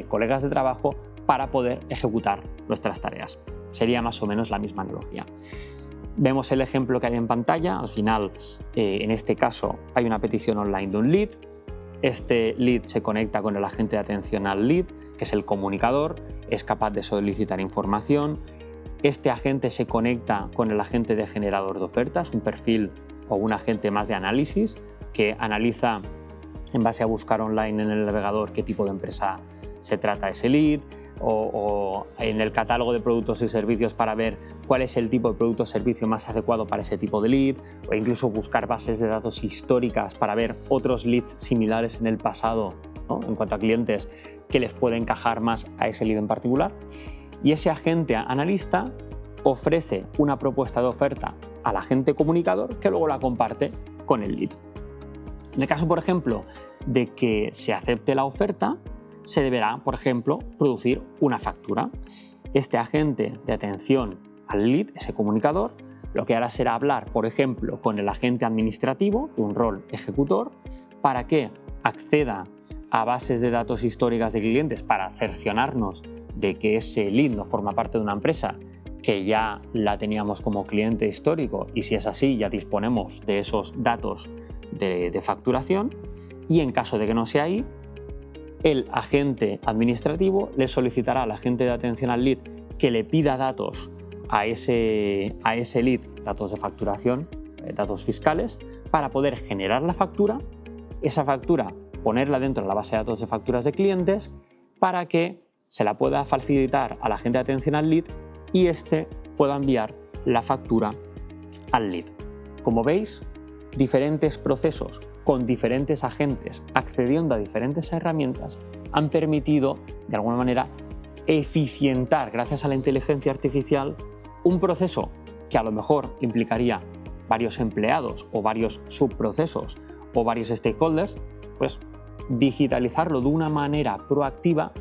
colegas de trabajo para poder ejecutar nuestras tareas. Sería más o menos la misma analogía. Vemos el ejemplo que hay en pantalla. Al final, en este caso, hay una petición online de un lead. Este lead se conecta con el agente de atención al lead, que es el comunicador, es capaz de solicitar información. Este agente se conecta con el agente de generador de ofertas, un perfil o un agente más de análisis que analiza en base a buscar online en el navegador qué tipo de empresa se trata ese lead, o en el catálogo de productos y servicios para ver cuál es el tipo de producto o servicio más adecuado para ese tipo de lead, o incluso buscar bases de datos históricas para ver otros leads similares en el pasado, ¿no? En cuanto a clientes que les puede encajar más a ese lead en particular. Y ese agente analista ofrece una propuesta de oferta al agente comunicador que luego la comparte con el lead. En el caso, por ejemplo, de que se acepte la oferta, se deberá, por ejemplo, producir una factura. Este agente de atención al lead, ese comunicador, lo que hará será hablar, por ejemplo, con el agente administrativo, un rol ejecutor, para que acceda a bases de datos históricas de clientes para cerciorarnos de que ese lead no forma parte de una empresa que ya la teníamos como cliente histórico y si es así ya disponemos de esos datos de facturación, y en caso de que no sea ahí, el agente administrativo le solicitará al agente de atención al lead que le pida datos a ese lead, datos de facturación, datos fiscales, para poder generar la factura, esa factura ponerla dentro de la base de datos de facturas de clientes para que se la pueda facilitar al agente de atención al lead y éste pueda enviar la factura al lead. Como veis, diferentes procesos con diferentes agentes accediendo a diferentes herramientas han permitido, de alguna manera, eficientar, gracias a la inteligencia artificial, un proceso que a lo mejor implicaría varios empleados o varios subprocesos o varios stakeholders, pues digitalizarlo de una manera proactiva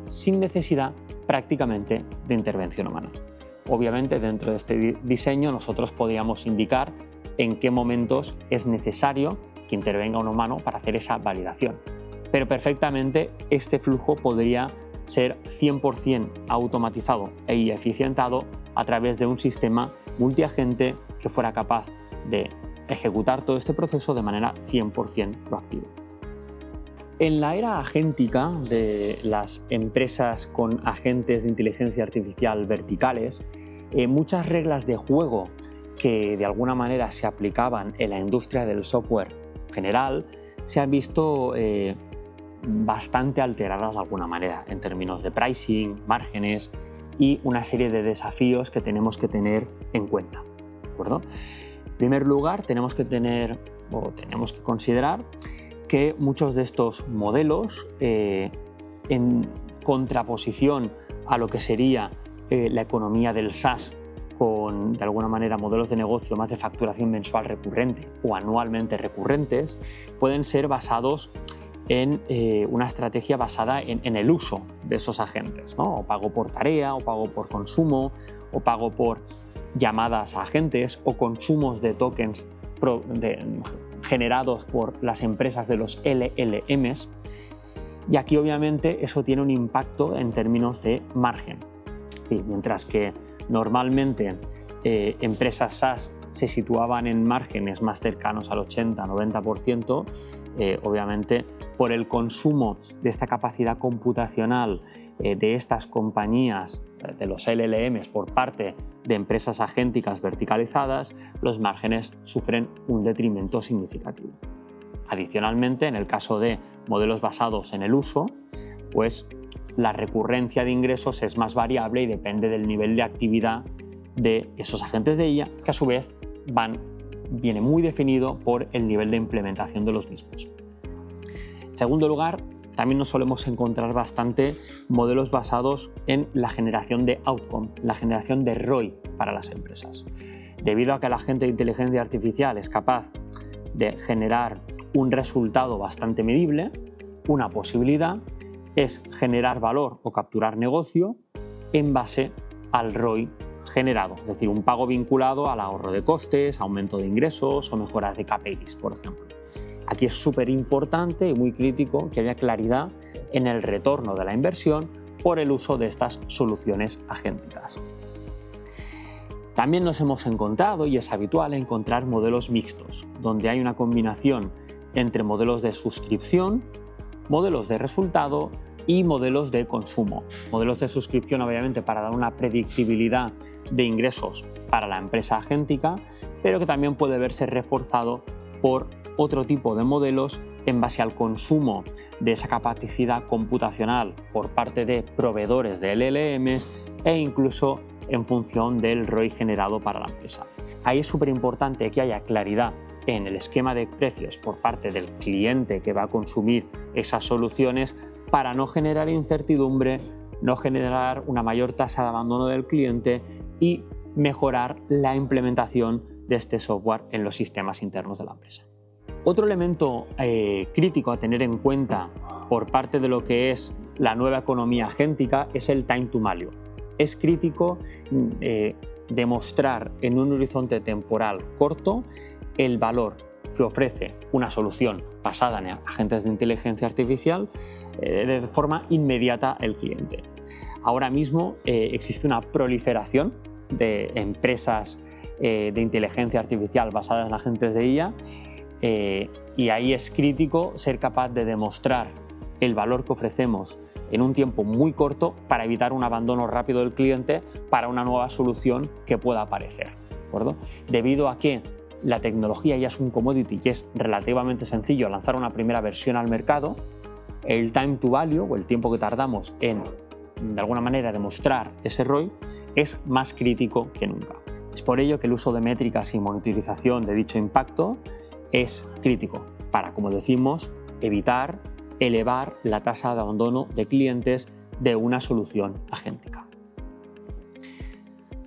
sin necesidad prácticamente de intervención humana. Obviamente, dentro de este diseño nosotros podríamos indicar en qué momentos es necesario que intervenga un humano para hacer esa validación. Pero perfectamente este flujo podría ser 100% automatizado e eficientado a través de un sistema multiagente que fuera capaz de ejecutar todo este proceso de manera 100% proactiva. En la era agéntica de las empresas con agentes de inteligencia artificial verticales, muchas reglas de juego que de alguna manera se aplicaban en la industria del software general se han visto bastante alteradas de alguna manera en términos de pricing, márgenes y una serie de desafíos que tenemos que tener en cuenta, ¿de acuerdo? En primer lugar, tenemos que considerar que muchos de estos modelos, en contraposición a lo que sería la economía del SaaS, con de alguna manera modelos de negocio más de facturación mensual recurrente o anualmente recurrentes, pueden ser basados en una estrategia basada en el uso de esos agentes, ¿no? O pago por tarea, o pago por consumo, o pago por llamadas a agentes, o consumos de tokens generados por las empresas de los LLMs. Y aquí obviamente eso tiene un impacto en términos de margen. Sí, mientras que normalmente empresas SaaS se situaban en márgenes más cercanos al 80-90%, obviamente por el consumo de esta capacidad computacional de estas compañías, de los LLMs, por parte de empresas agénticas verticalizadas, los márgenes sufren un detrimento significativo. Adicionalmente, en el caso de modelos basados en el uso, pues la recurrencia de ingresos es más variable y depende del nivel de actividad de esos agentes de IA, que a su vez viene muy definido por el nivel de implementación de los mismos. En segundo lugar, también nos solemos encontrar bastante modelos basados en la generación de outcome, la generación de ROI para las empresas. Debido a que el agente de inteligencia artificial es capaz de generar un resultado bastante medible, una posibilidad es generar valor o capturar negocio en base al ROI generado, es decir, un pago vinculado al ahorro de costes, aumento de ingresos o mejoras de KPIs, por ejemplo. Aquí es súper importante y muy crítico que haya claridad en el retorno de la inversión por el uso de estas soluciones agénticas. También nos hemos encontrado, y es habitual encontrar modelos mixtos, donde hay una combinación entre modelos de suscripción, modelos de resultado y modelos de consumo. Modelos de suscripción, obviamente, para dar una predictibilidad de ingresos para la empresa agéntica, pero que también puede verse reforzado por otro tipo de modelos en base al consumo de esa capacidad computacional por parte de proveedores de LLMs e incluso en función del ROI generado para la empresa. Ahí es súper importante que haya claridad en el esquema de precios por parte del cliente que va a consumir esas soluciones para no generar incertidumbre, no generar una mayor tasa de abandono del cliente y mejorar la implementación de este software en los sistemas internos de la empresa. Otro elemento crítico a tener en cuenta por parte de lo que es la nueva economía agéntica es el time to value. Es crítico demostrar en un horizonte temporal corto el valor que ofrece una solución basada en agentes de inteligencia artificial de forma inmediata al cliente. Ahora mismo existe una proliferación de empresas de inteligencia artificial basadas en agentes de IA y ahí es crítico ser capaz de demostrar el valor que ofrecemos en un tiempo muy corto para evitar un abandono rápido del cliente para una nueva solución que pueda aparecer, ¿de acuerdo? Debido a que la tecnología ya es un commodity y es relativamente sencillo lanzar una primera versión al mercado, el time to value o el tiempo que tardamos en, de alguna manera, demostrar ese ROI es más crítico que nunca. Es por ello que el uso de métricas y monitorización de dicho impacto es crítico para, como decimos, evitar elevar la tasa de abandono de clientes de una solución agéntica.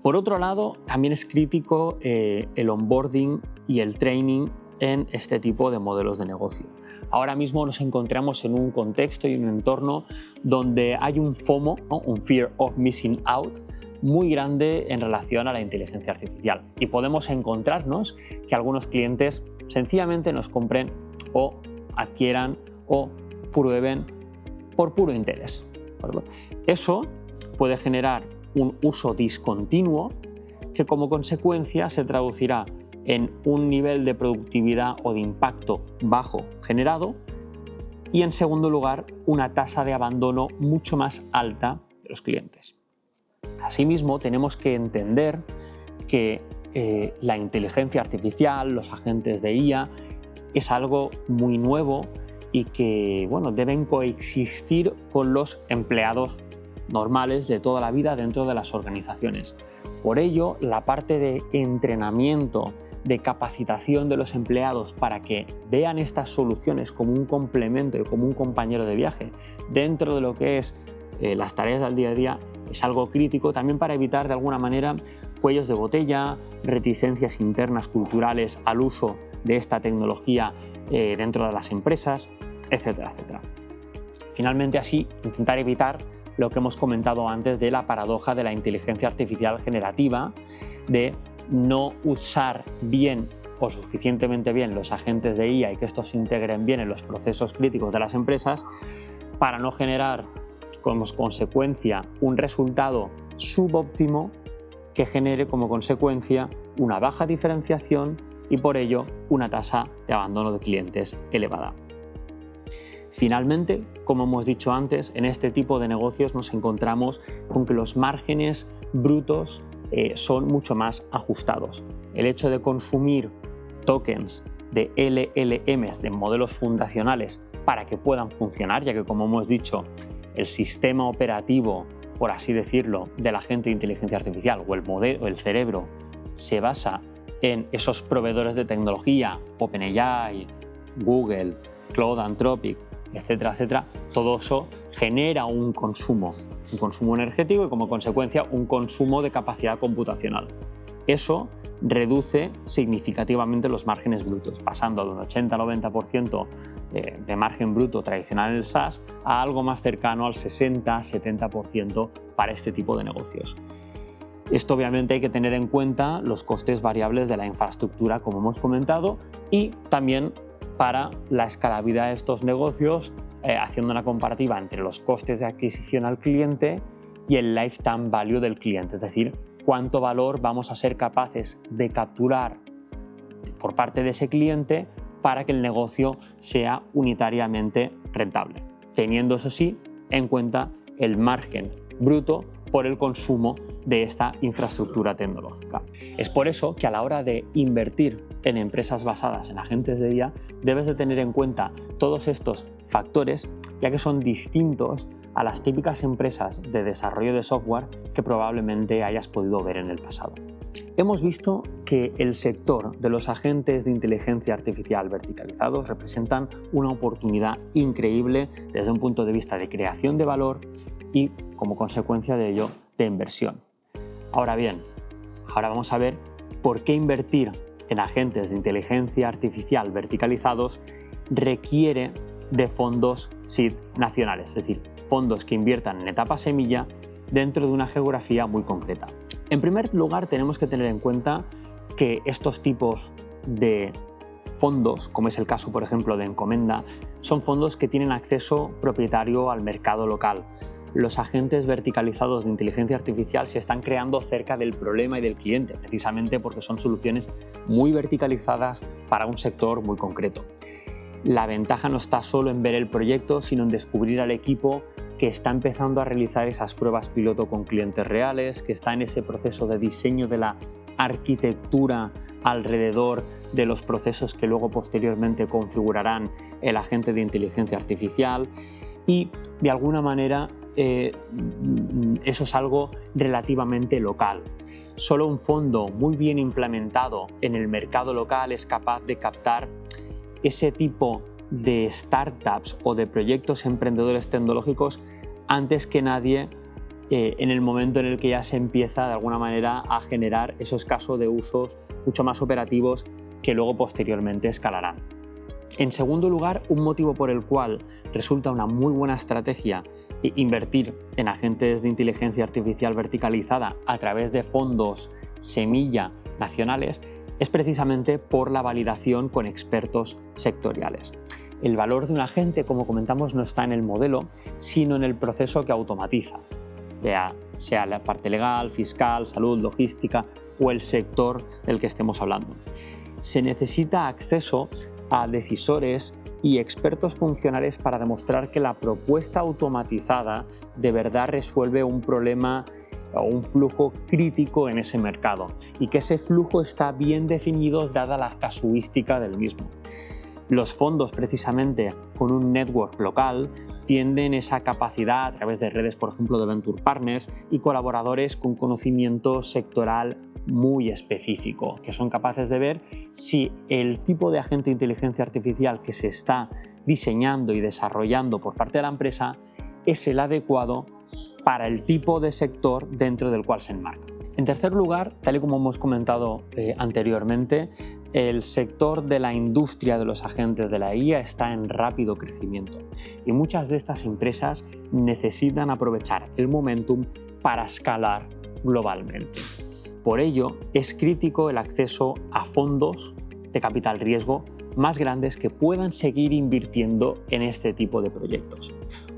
Por otro lado, también es crítico el onboarding y el training en este tipo de modelos de negocio. Ahora mismo nos encontramos en un contexto y un entorno donde hay un FOMO, ¿no? Un Fear of Missing Out, muy grande en relación a la inteligencia artificial y podemos encontrarnos que algunos clientes sencillamente nos compren o adquieran o prueben por puro interés. Eso puede generar un uso discontinuo que como consecuencia se traducirá en un nivel de productividad o de impacto bajo generado y en segundo lugar una tasa de abandono mucho más alta de los clientes. Asimismo, tenemos que entender que la inteligencia artificial, los agentes de IA, es algo muy nuevo y que deben coexistir con los empleados normales de toda la vida dentro de las organizaciones. Por ello, la parte de entrenamiento, de capacitación de los empleados para que vean estas soluciones como un complemento y como un compañero de viaje dentro de lo que es las tareas del día a día es algo crítico también para evitar de alguna manera cuellos de botella, reticencias internas culturales al uso de esta tecnología dentro de las empresas, etcétera, etcétera. Finalmente, así, intentar evitar lo que hemos comentado antes de la paradoja de la inteligencia artificial generativa, de no usar bien o suficientemente bien los agentes de IA y que estos se integren bien en los procesos críticos de las empresas para no generar como consecuencia un resultado subóptimo que genere como consecuencia una baja diferenciación y por ello una tasa de abandono de clientes elevada. Finalmente, como hemos dicho antes, en este tipo de negocios nos encontramos con que los márgenes brutos son mucho más ajustados. El hecho de consumir tokens de LLMs, de modelos fundacionales, para que puedan funcionar, ya que como hemos dicho, el sistema operativo, por así decirlo, del agente de inteligencia artificial o el modelo, el cerebro, se basa en esos proveedores de tecnología, OpenAI, Google, Cloud Anthropic, etcétera, etcétera, todo eso genera un consumo energético y como consecuencia un consumo de capacidad computacional. Eso reduce significativamente los márgenes brutos, pasando de un 80-90% de margen bruto tradicional en el SaaS a algo más cercano al 60-70% para este tipo de negocios. Esto obviamente hay que tener en cuenta los costes variables de la infraestructura, como hemos comentado, y también para la escalabilidad de estos negocios, haciendo una comparativa entre los costes de adquisición al cliente y el lifetime value del cliente, es decir, cuánto valor vamos a ser capaces de capturar por parte de ese cliente para que el negocio sea unitariamente rentable, teniendo eso sí en cuenta el margen bruto por el consumo de esta infraestructura tecnológica. Es por eso que a la hora de invertir en empresas basadas en agentes de IA debes de tener en cuenta todos estos factores, ya que son distintos a las típicas empresas de desarrollo de software que probablemente hayas podido ver en el pasado. Hemos visto que el sector de los agentes de inteligencia artificial verticalizados representan una oportunidad increíble desde un punto de vista de creación de valor y, como consecuencia de ello, de inversión. Ahora bien, ahora vamos a ver por qué invertir en agentes de inteligencia artificial verticalizados requiere de fondos SEED nacionales, es decir, fondos que inviertan en etapa semilla dentro de una geografía muy concreta. En primer lugar, tenemos que tener en cuenta que estos tipos de fondos, como es el caso, por ejemplo, de Encomenda, son fondos que tienen acceso propietario al mercado local. Los agentes verticalizados de inteligencia artificial se están creando cerca del problema y del cliente, precisamente porque son soluciones muy verticalizadas para un sector muy concreto. La ventaja no está solo en ver el proyecto, sino en descubrir al equipo que está empezando a realizar esas pruebas piloto con clientes reales, que está en ese proceso de diseño de la arquitectura alrededor de los procesos que luego posteriormente configurarán el agente de inteligencia artificial y de alguna manera eso es algo relativamente local. Solo un fondo muy bien implementado en el mercado local es capaz de captar ese tipo de startups o de proyectos emprendedores tecnológicos antes que nadie en el momento en el que ya se empieza de alguna manera a generar esos casos de usos mucho más operativos que luego posteriormente escalarán. En segundo lugar, un motivo por el cual resulta una muy buena estrategia invertir en agentes de inteligencia artificial verticalizada a través de fondos semilla nacionales es precisamente por la validación con expertos sectoriales. El valor de un agente, como comentamos, no está en el modelo, sino en el proceso que automatiza, sea la parte legal, fiscal, salud, logística o el sector del que estemos hablando. Se necesita acceso a decisores y expertos funcionales para demostrar que la propuesta automatizada de verdad resuelve un problema o un flujo crítico en ese mercado y que ese flujo está bien definido dada la casuística del mismo. Los fondos, precisamente con un network local, tienden esa capacidad a través de redes, por ejemplo, de Venture Partners y colaboradores con conocimiento sectoral muy específico, que son capaces de ver si el tipo de agente de inteligencia artificial que se está diseñando y desarrollando por parte de la empresa es el adecuado para el tipo de sector dentro del cual se enmarca. En tercer lugar, tal y como hemos comentado anteriormente, el sector de la industria de los agentes de la IA está en rápido crecimiento y muchas de estas empresas necesitan aprovechar el momentum para escalar globalmente. Por ello, es crítico el acceso a fondos de capital riesgo más grandes que puedan seguir invirtiendo en este tipo de proyectos.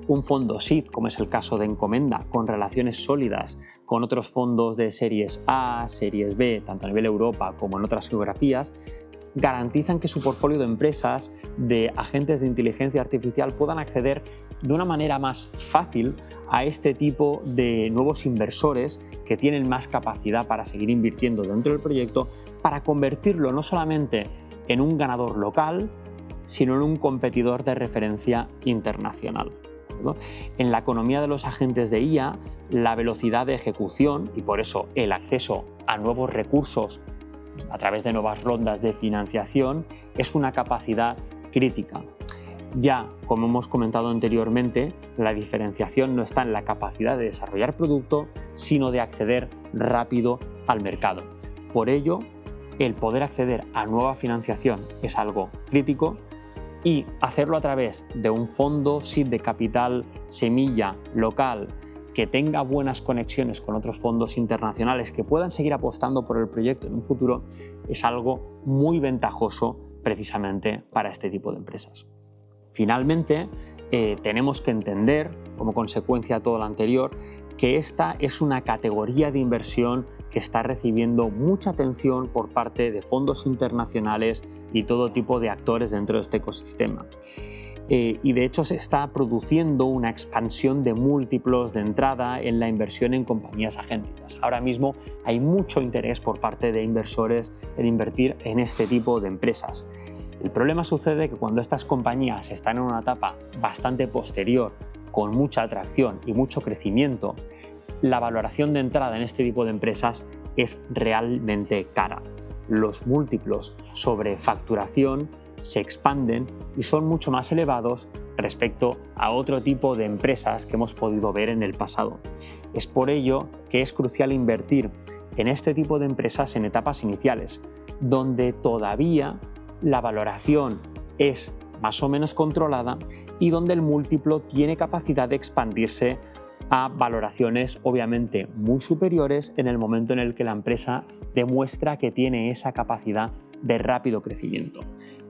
Un fondo SID, como es el caso de Encomenda, con relaciones sólidas con otros fondos de series A, series B, tanto a nivel Europa como en otras geografías, garantizan que su portfolio de empresas de agentes de inteligencia artificial puedan acceder de una manera más fácil a este tipo de nuevos inversores que tienen más capacidad para seguir invirtiendo dentro del proyecto, para convertirlo no solamente en un ganador local, sino en un competidor de referencia internacional. En la economía de los agentes de IA, la velocidad de ejecución y por eso el acceso a nuevos recursos a través de nuevas rondas de financiación es una capacidad crítica. Ya, como hemos comentado anteriormente, la diferenciación no está en la capacidad de desarrollar producto, sino de acceder rápido al mercado. Por ello, el poder acceder a nueva financiación es algo crítico y hacerlo a través de un fondo SID de capital semilla local que tenga buenas conexiones con otros fondos internacionales que puedan seguir apostando por el proyecto en un futuro es algo muy ventajoso precisamente para este tipo de empresas. Finalmente, tenemos que entender, como consecuencia de todo lo anterior, que esta es una categoría de inversión que está recibiendo mucha atención por parte de fondos internacionales y todo tipo de actores dentro de este ecosistema. Y de hecho se está produciendo una expansión de múltiplos de entrada en la inversión en compañías agénticas. Ahora mismo hay mucho interés por parte de inversores en invertir en este tipo de empresas. El problema sucede que cuando estas compañías están en una etapa bastante posterior, con mucha atracción y mucho crecimiento, la valoración de entrada en este tipo de empresas es realmente cara. Los múltiplos sobre facturación se expanden y son mucho más elevados respecto a otro tipo de empresas que hemos podido ver en el pasado. Es por ello que es crucial invertir en este tipo de empresas en etapas iniciales, donde todavía la valoración es más o menos controlada y donde el múltiplo tiene capacidad de expandirse a valoraciones obviamente muy superiores en el momento en el que la empresa demuestra que tiene esa capacidad de rápido crecimiento.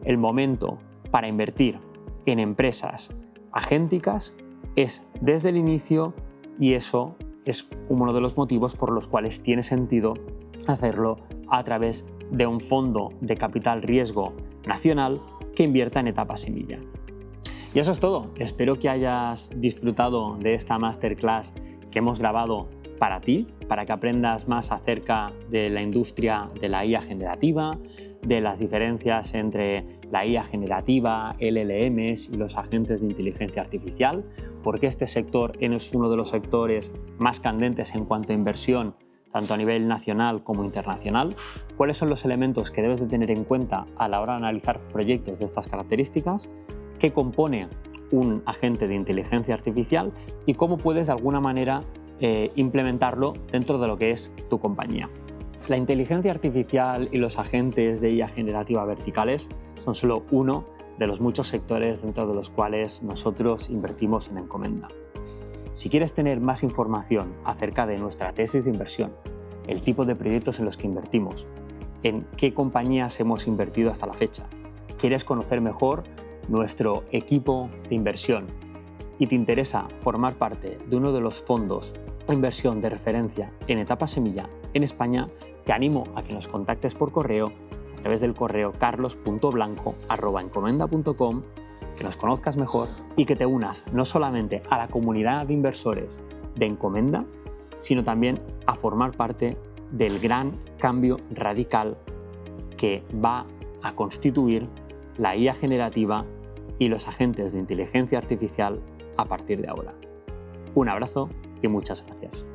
El momento para invertir en empresas agénticas es desde el inicio y eso es uno de los motivos por los cuales tiene sentido hacerlo a través de un fondo de capital riesgo nacional que invierta en etapa semilla. Y eso es todo. Espero que hayas disfrutado de esta masterclass que hemos grabado para ti, para que aprendas más acerca de la industria de la IA generativa, de las diferencias entre la IA generativa, LLMs y los agentes de inteligencia artificial, porque este sector es uno de los sectores más candentes en cuanto a inversión, tanto a nivel nacional como internacional, cuáles son los elementos que debes de tener en cuenta a la hora de analizar proyectos de estas características, qué compone un agente de inteligencia artificial y cómo puedes de alguna manera implementarlo dentro de lo que es tu compañía. La inteligencia artificial y los agentes de IA generativa verticales son solo uno de los muchos sectores dentro de los cuales nosotros invertimos en Encomenda. Si quieres tener más información acerca de nuestra tesis de inversión, el tipo de proyectos en los que invertimos, en qué compañías hemos invertido hasta la fecha, quieres conocer mejor nuestro equipo de inversión y te interesa formar parte de uno de los fondos de inversión de referencia en etapa semilla en España, te animo a que nos contactes por correo a través del correo carlos.blanco@encomenda.com, que nos conozcas mejor y que te unas no solamente a la comunidad de inversores de Encomenda, sino también a formar parte del gran cambio radical que va a constituir la IA generativa y los agentes de inteligencia artificial a partir de ahora. Un abrazo y muchas gracias.